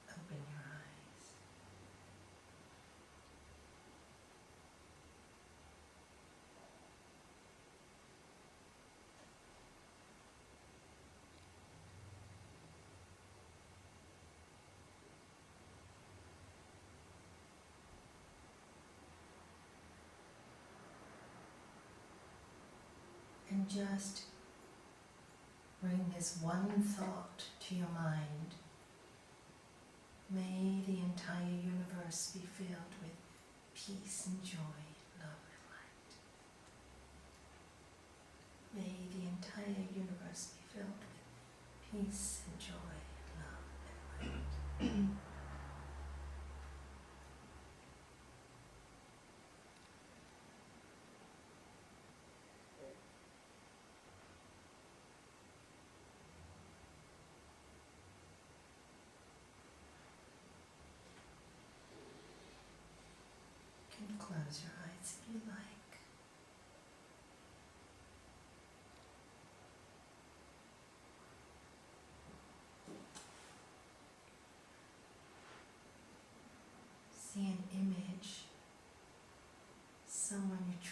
Open your eyes. And just bring this one thought to your mind. May the entire universe be filled with peace and joy, love and light. May the entire universe be filled with peace and joy, love and light. You can close your eyes.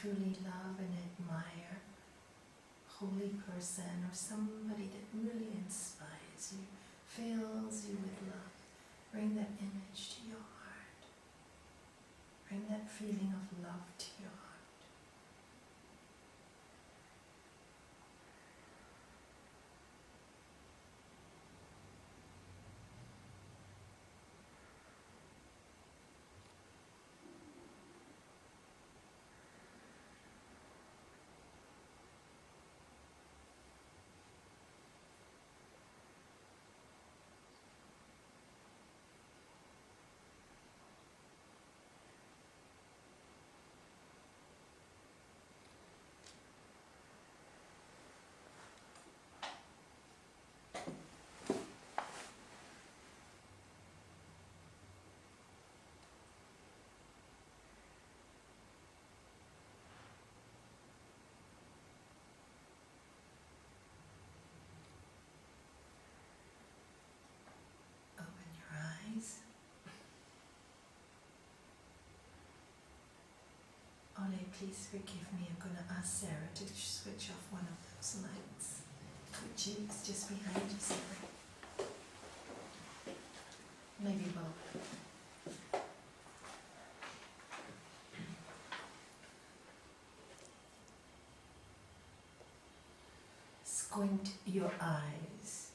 truly love and admire a holy person or somebody that really inspires you, fills you with love, bring that image to your heart. Bring that feeling of love to your heart. Open your eyes. Ole, please forgive me. I'm going to ask Sarah to switch off one of those lights. Which is just behind you, Sarah. Maybe both. Squint your eyes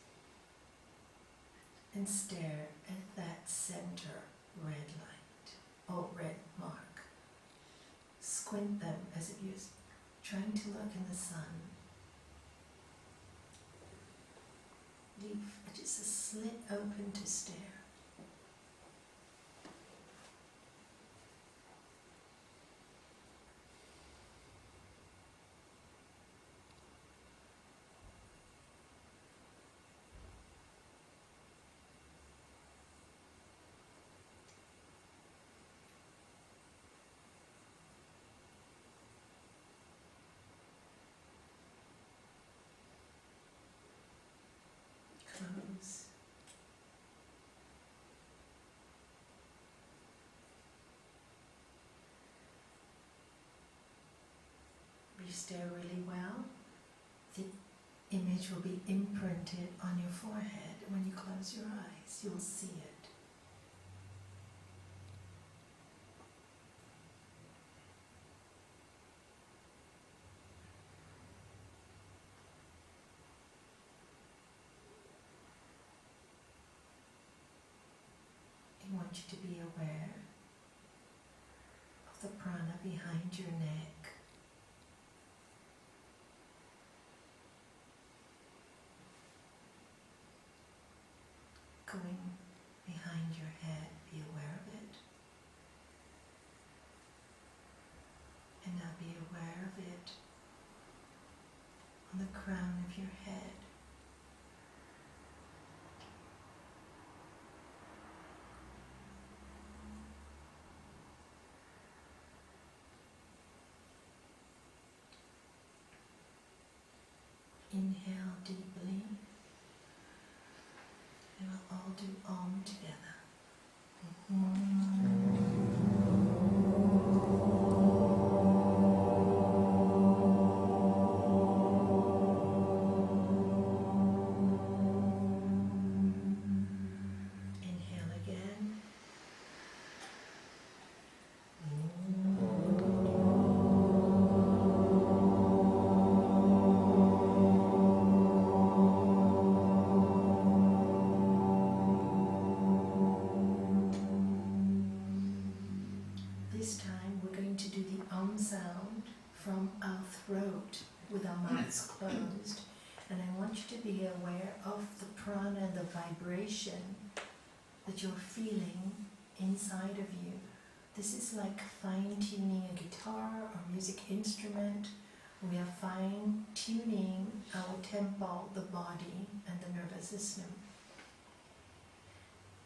and stare at that center red light, or red mark. Squint them as if you're trying to look in the sun. Leave just a slit open to stare. Close. If you stare really well, the image will be imprinted on your forehead. When you close your eyes, you'll see it. I want you to be aware of the prana behind your neck. Going behind your head, be aware of it. And now be aware of it on the crown of your head. Inhale deeply, and we'll all do Om together. Inhale again. This time we're going to do the sound from our throat with our mouths closed, and I want you to be aware of the prana and the vibration that you're feeling inside of you. This is like fine-tuning a guitar or music instrument. We are fine-tuning our temple, the body, and the nervous system.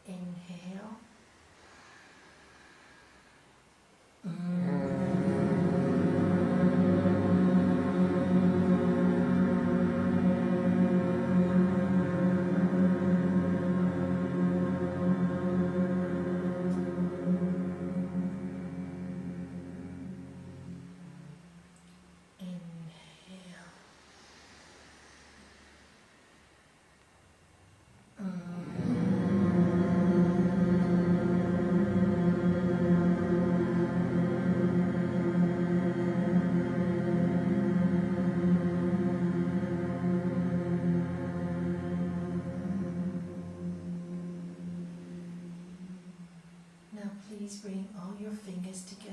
Inhale.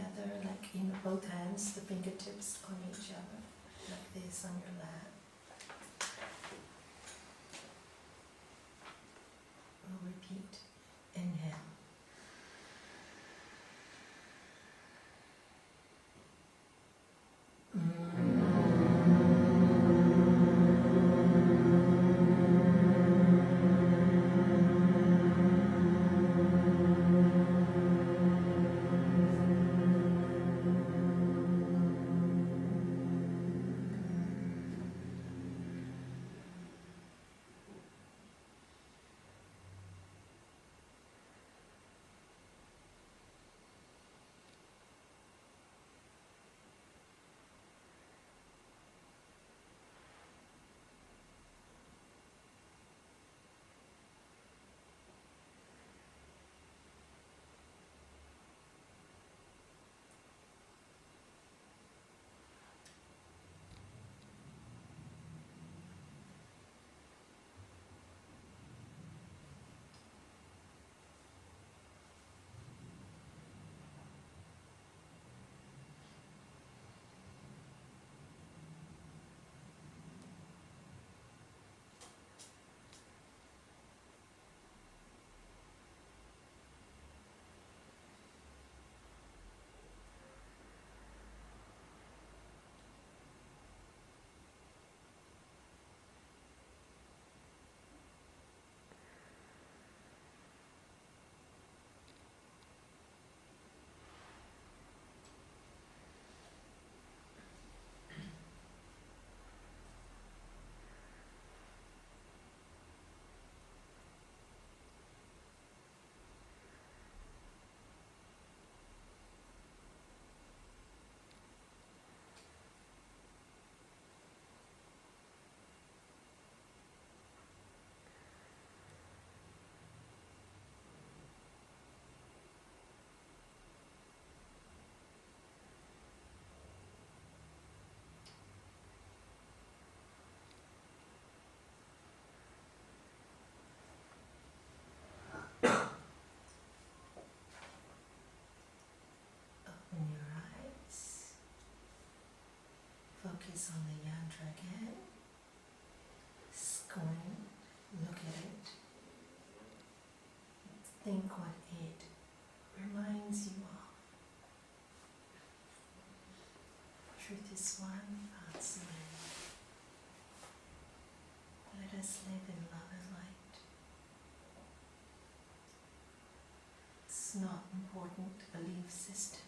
together, like in both hands, the fingertips on each other, like this on your lap. We'll repeat. Inhale. Open your eyes. Focus on the yantra again. Squint. Look at it. Think what it reminds you of. Truth is one, paths many. Let us live in love and light. It's not important belief system.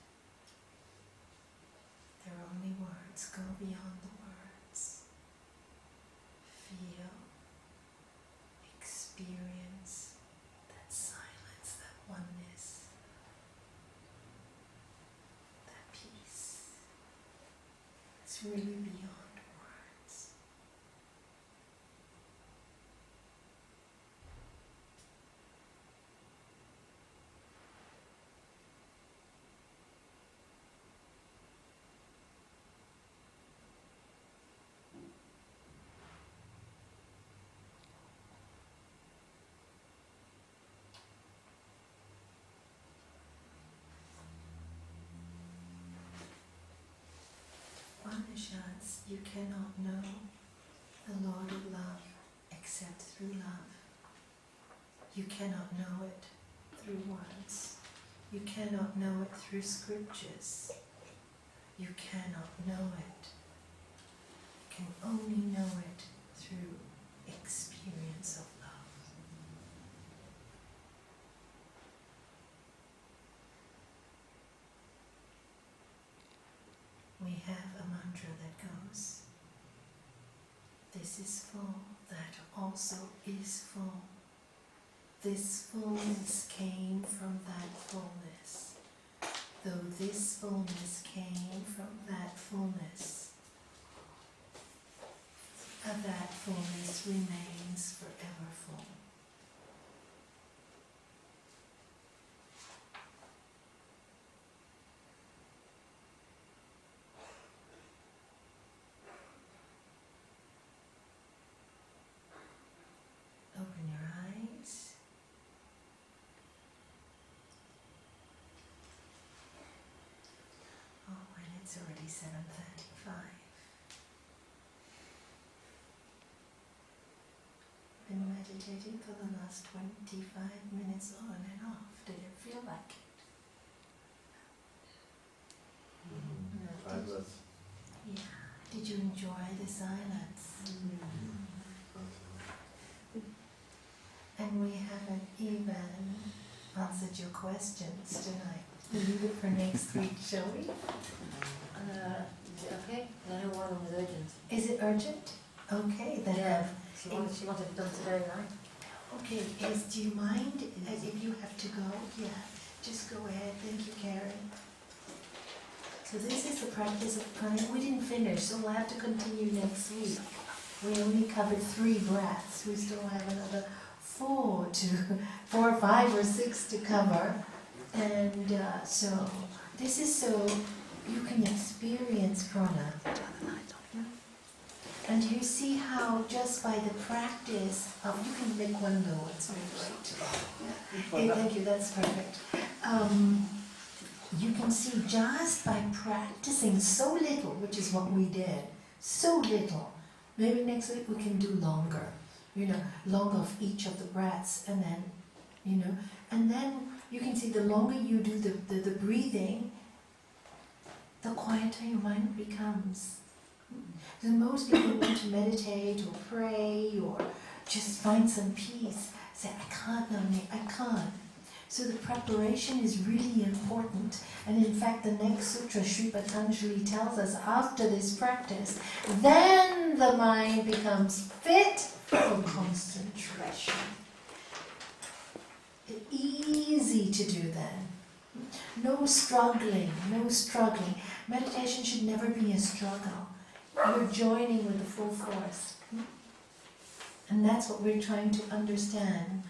They're only words. Go beyond the words. Feel, experience that silence, that oneness, that peace. It's really beyond words. Upanishads, you cannot know the Lord of love except through love. You cannot know it through words. You cannot know it through scriptures. You cannot know it. You can only know it through experience of love. We have a mantra that goes, this is full, that also is full. This fullness came from that fullness. Though this fullness came from that fullness, that fullness remains forever full. Open your eyes. 27:35. Been meditating for the last 25 minutes on and off. Did it feel like it? Fabulous. Yeah. Did you enjoy the silence? And we haven't even answered your questions tonight. We'll leave it for next week, shall we? Okay, I know one was urgent. Is it urgent? Okay, then. Yeah, she wanted it done today, right? Okay, do you mind if you have to go? Yeah, just go ahead. Thank you, Karen. So this is the practice of pranayama. We didn't finish, so we'll have to continue next week. We only covered 3 breaths. We still have another 4 or 5 or 6 to cover. And so this is so you can experience prana. And you see how just by the practice of, you can make one low, it's very great. Yeah. Okay, thank you, that's perfect. You can see just by practicing so little, which is what we did, so little. Maybe next week we can do longer, longer of each of the breaths, and then, and then you can see the longer you do the breathing, the quieter your mind becomes. So most people want to meditate or pray or just find some peace. Say, I can't, Nalanie, I can't. So the preparation is really important. And in fact, the next sutra, Sri Patanjali tells us, after this practice, then the mind becomes fit for concentration. Easy to do then. No struggling, no struggling. Meditation should never be a struggle. You're joining with the full force. And that's what we're trying to understand.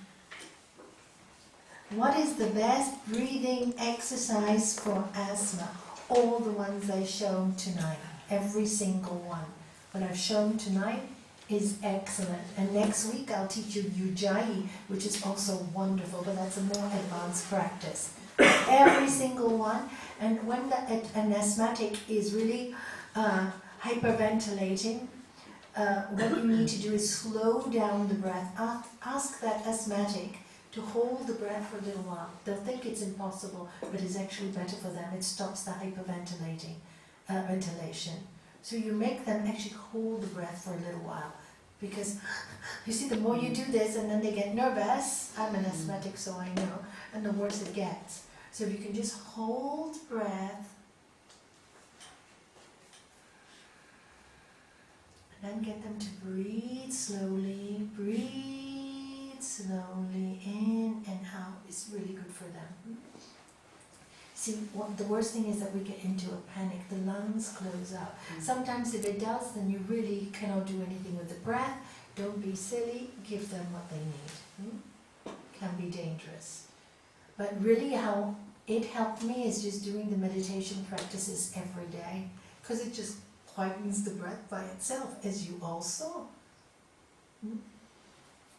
What is the best breathing exercise for asthma? All the ones I've shown tonight. Every single one. What I've shown tonight is excellent. And next week I'll teach you Ujjayi, which is also wonderful, but that's a more advanced practice. Every single one. And when an asthmatic is really hyperventilating, what you need to do is slow down the breath. Ask that asthmatic to hold the breath for a little while. They'll think it's impossible, but it's actually better for them. It stops the hyperventilating ventilation. So you make them actually hold the breath for a little while. Because, you see, the more you do this, and then they get nervous, I'm an asthmatic, so I know, and the worse it gets. So if you can just hold breath, and then get them to breathe slowly in and out, is really good for them. See, the worst thing is that we get into a panic, the lungs close up. Sometimes if it does, then you really cannot do anything with the breath. Don't be silly, give them what they need. Can be dangerous. But really how it helped me is just doing the meditation practices every day, because it just quietens the breath by itself, as you all saw.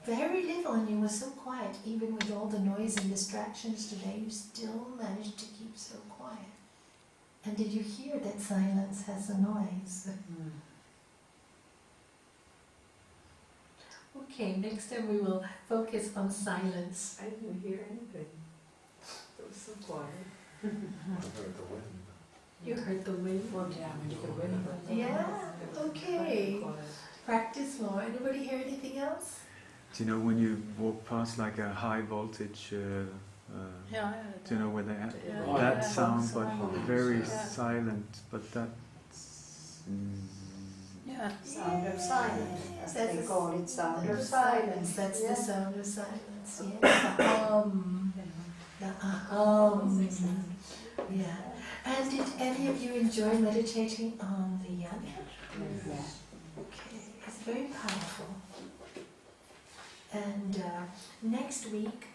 Very little, and you were so quiet. Even with all the noise and distractions today, you still managed to keep so quiet. And did you hear that silence has a noise? Okay, next time we will focus on silence. I didn't hear anything. It was so quiet. I heard the wind. You heard the wind? Well, yeah, the wind. Yeah, okay. Quiet. Practice more. Anybody hear anything else? Do you know when you walk past like a high voltage, do you know where they are? Yeah. That sound, but very Yeah. silent, but that's... Sound of silence, as That's they the call it, sound of silence. silence. That's Yeah. the sound of silence. Yes. The hum. The hum. Yeah. And did any of you enjoy meditating on the yoni? Yeah. Okay. It's very powerful. And next week,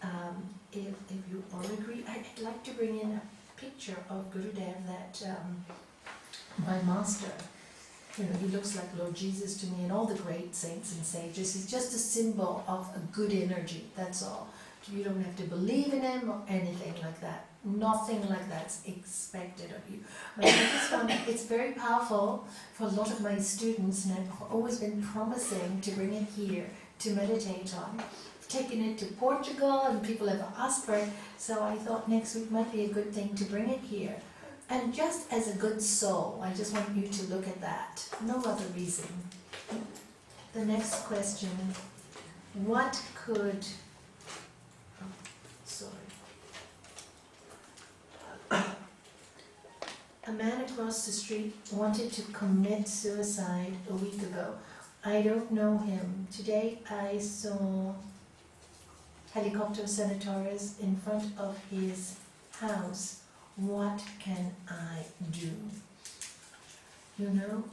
if you all agree, I'd like to bring in a picture of Gurudev that my master, he looks like Lord Jesus to me, and all the great saints and sages. He's just a symbol of a good energy, that's all. You don't have to believe in him or anything like that. Nothing like that's expected of you. But I just want, it's very powerful for a lot of my students, and I've always been promising to bring it here to meditate on. I've taken it to Portugal and people have asked for it, so I thought next week might be a good thing to bring it here. And just as a good soul, I just want you to look at that. No other reason. The next question, what could... Oh, sorry. A man across the street wanted to commit suicide a week ago. I don't know him. Today I saw helicopter senators in front of his house. What can I do? You know,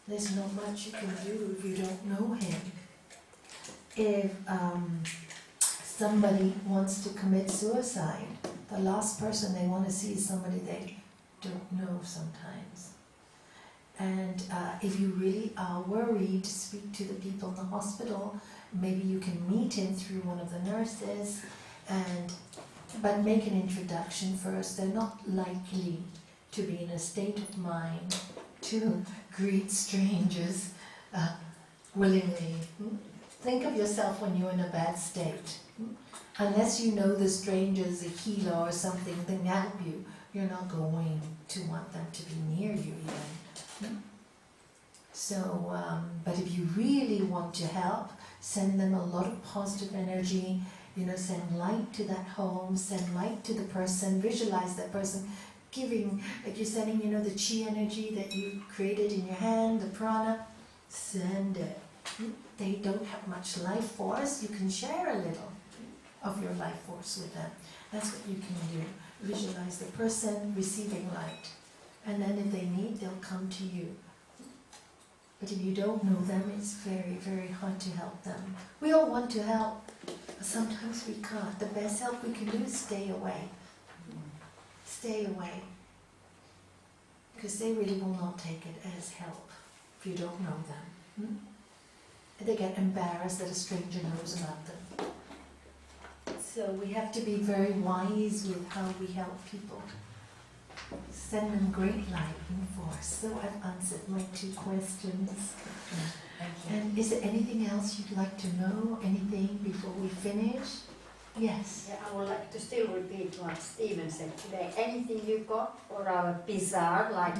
there's not much you can do if you don't know him. If somebody wants to commit suicide, the last person they want to see is somebody they don't know sometimes. And if you really are worried, speak to the people in the hospital. Maybe you can meet him through one of the nurses, but make an introduction first. They're not likely to be in a state of mind to greet strangers willingly. Think of yourself when you're in a bad state. Unless you know the stranger's a healer or something that can help you, you're not going to want them to be near you even. So, but if you really want to help, send them a lot of positive energy, you know, send light to that home, send light to the person, visualize that person, giving, like you're sending, you know, the chi energy that you created in your hand, the prana, send it. They don't have much life force, you can share a little of your life force with them. That's what you can do. Visualize the person receiving light. And then if they need, they'll come to you. But if you don't know them, it's very, very hard to help them. We all want to help, but sometimes we can't. The best help we can do is stay away. Stay away. Because they really will not take it as help if you don't know them. They get embarrassed that a stranger knows about them. So we have to be very wise with how we help people. Send them great light and force. So I've answered my 2 questions. And is there anything else you'd like to know? Anything before we finish? Yes. Yeah, I would like to still repeat what Stephen said today. Anything you got for our bazaar, like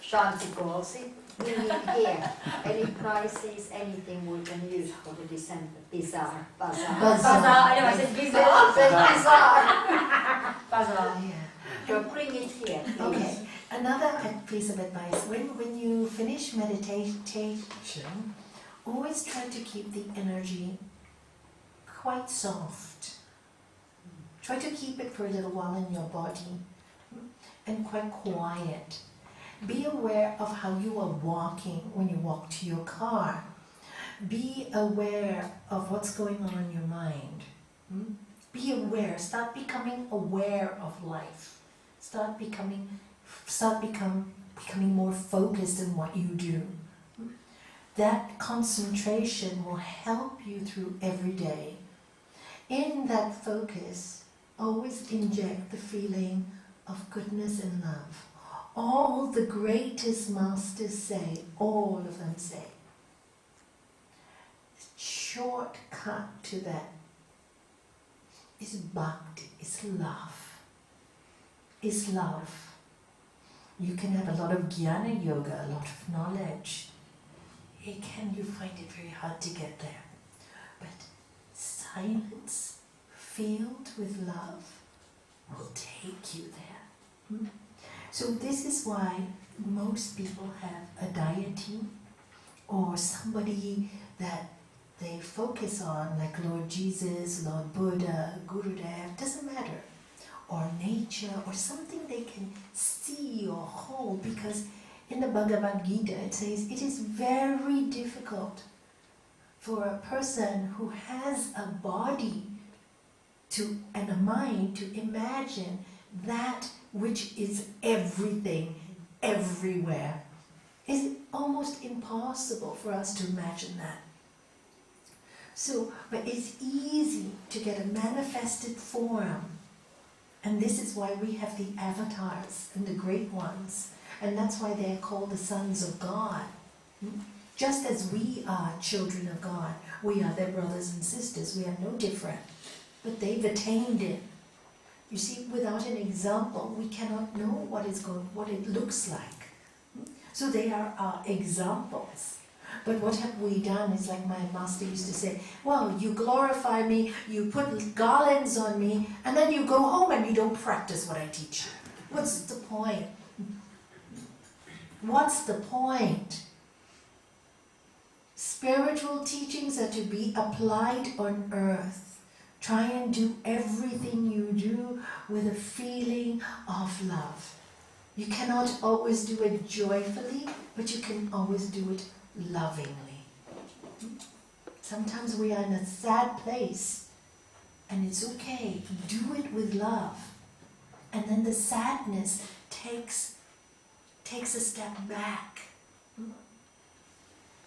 Shanti calls it, we need here. Any prices, anything we can use for the December bazaar. Bazaar. I know, I said bazaar. Bazaar. Bazaar. Yeah. So bring it here, please. Okay. Another piece of advice: when you finish meditation, always try to keep the energy quite soft. Try to keep it for a little while in your body and quite quiet. Be aware of how you are walking when you walk to your car. Be aware of what's going on in your mind. Be aware. Start becoming aware of life. Start becoming more focused in what you do. That concentration will help you through every day. In that focus, always inject the feeling of goodness and love. All the greatest masters say, all of them say. Shortcut to that is bhakti, is love. Is love. You can have a lot of jnana yoga, a lot of knowledge. You find it very hard to get there. But silence filled with love will take you there. So this is why most people have a deity or somebody that they focus on, like Lord Jesus, Lord Buddha, Gurudev, doesn't matter, or nature, or something they can see or hold, because in the Bhagavad Gita it says it is very difficult for a person who has a body and a mind to imagine that which is everything, everywhere. It's almost impossible for us to imagine that. So, but it's easy to get a manifested form And this is why we have the avatars and the great ones. And that's why they're called the sons of God. Just as we are children of God, we are their brothers and sisters. We are no different. But they've attained it. You see, without an example, we cannot know what it looks like. So they are our examples. But what have we done is like my master used to say, well, you glorify me, you put garlands on me, and then you go home and you don't practice what I teach you. What's the point? What's the point? Spiritual teachings are to be applied on earth. Try and do everything you do with a feeling of love. You cannot always do it joyfully, but you can always do it lovingly. Sometimes we are in a sad place, and it's okay. Do it with love. And then the sadness takes a step back.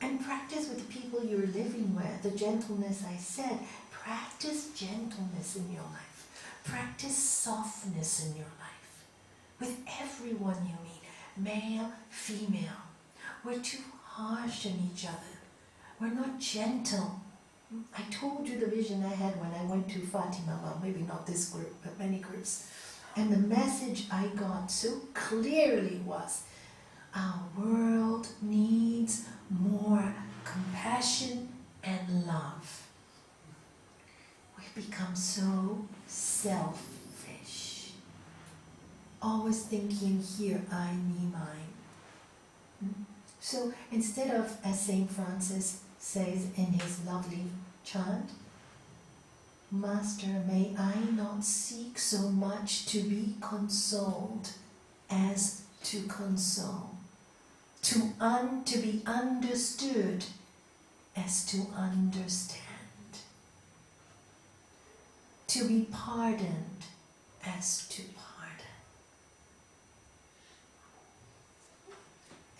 And practice with the people you're living with. The gentleness I said. Practice gentleness in your life. Practice softness in your life. With everyone you meet, male, female. We're too harsh on each other. We're not gentle. I told you the vision I had when I went to Fatima, well, maybe not this group, but many groups. And the message I got so clearly was, our world needs more compassion and love. We've become so selfish. Always thinking here, I, me, mine. So instead of, as St. Francis says in his lovely chant, Master, may I not seek so much to be consoled as to console, to be understood as to understand, to be pardoned as to pardon.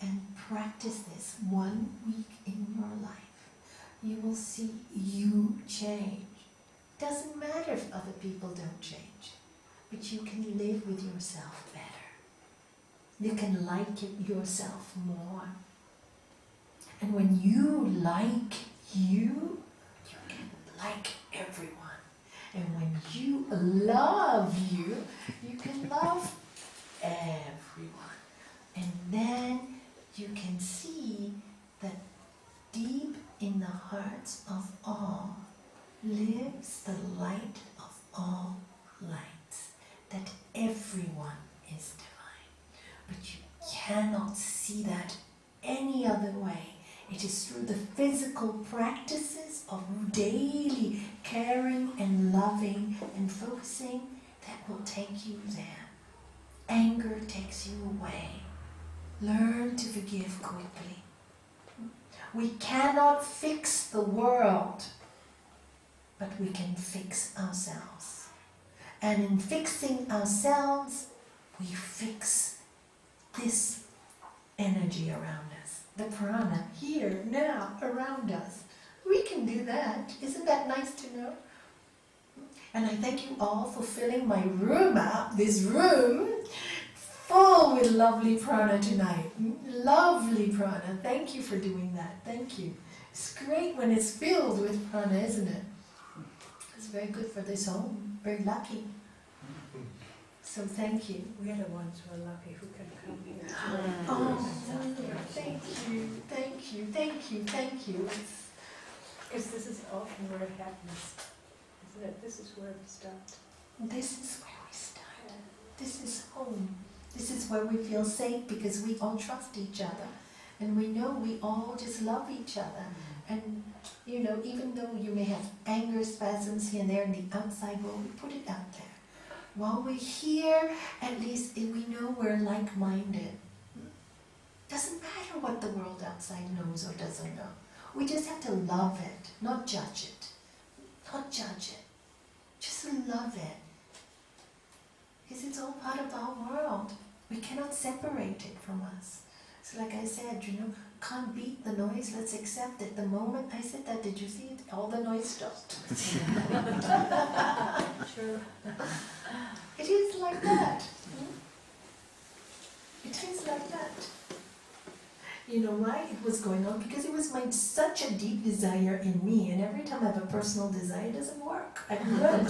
And practice this 1 week in your life. You will see you change. Doesn't matter if other people don't change, but you can live with yourself better. You can like it yourself more. And when you like you, you can like everyone. And when you love you, you can love everyone. And then you can see that deep in the hearts of all lives the light of all lights, that everyone is divine. But you cannot see that any other way. It is through the physical practices of daily caring and loving and focusing that will take you there. Anger takes you away. Learn to forgive quickly. We cannot fix the world, but we can fix ourselves. And in fixing ourselves, we fix this energy around us. The prana here, now, around us. We can do that. Isn't that nice to know? And I thank you all for filling my room up, this room, full with lovely prana tonight. Lovely prana. Thank you for doing that. Thank you. It's great when it's filled with prana, isn't it? It's very good for this home. Very lucky. So thank you. We are the ones who are lucky who can come here. Oh, thank you, thank you, thank you, thank you. Because this is often where it happens. Isn't it? This is where we start. This is where we start. This is home. This is where we feel safe because we all trust each other. And we know we all just love each other. And, you know, even though you may have anger spasms here and there in the outside world, we put it out there. While we're here, at least we know we're like-minded. Doesn't matter what the world outside knows or doesn't know. We just have to love it, not judge it. Not judge it. Just love it. Because it's all part of our world. We cannot separate it from us. So like I said, you know, can't beat the noise, let's accept it. The moment I said that, did you see it? All the noise stopped. True. It is like that. It is like that. You know why it was going on? Because it was such a deep desire in me, and every time I have a personal desire, it doesn't work. I've learned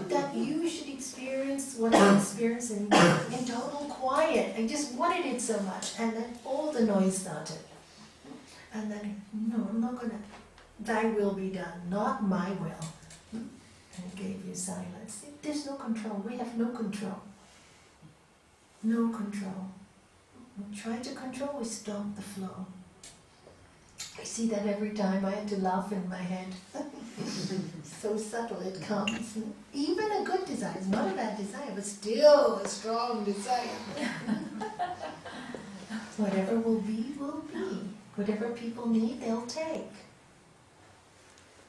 that you should experience what I'm experiencing in total quiet. I just wanted it so much, and then all the noise started. And then, no, I'm not gonna, thy will be done, not my will. And it gave you silence. There's no control. We have no control. No control. We try to control, we stop the flow. I see that every time I had to laugh in my head. So subtle it comes. Even a good desire, it's not a bad desire, but still a strong desire. Whatever will be, will be. Whatever people need, they'll take.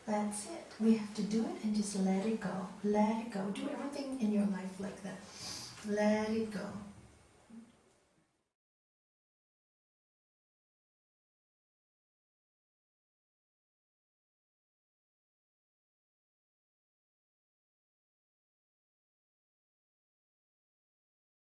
That's it. We have to do it and just let it go. Let it go. Do everything in your life like that. Let it go.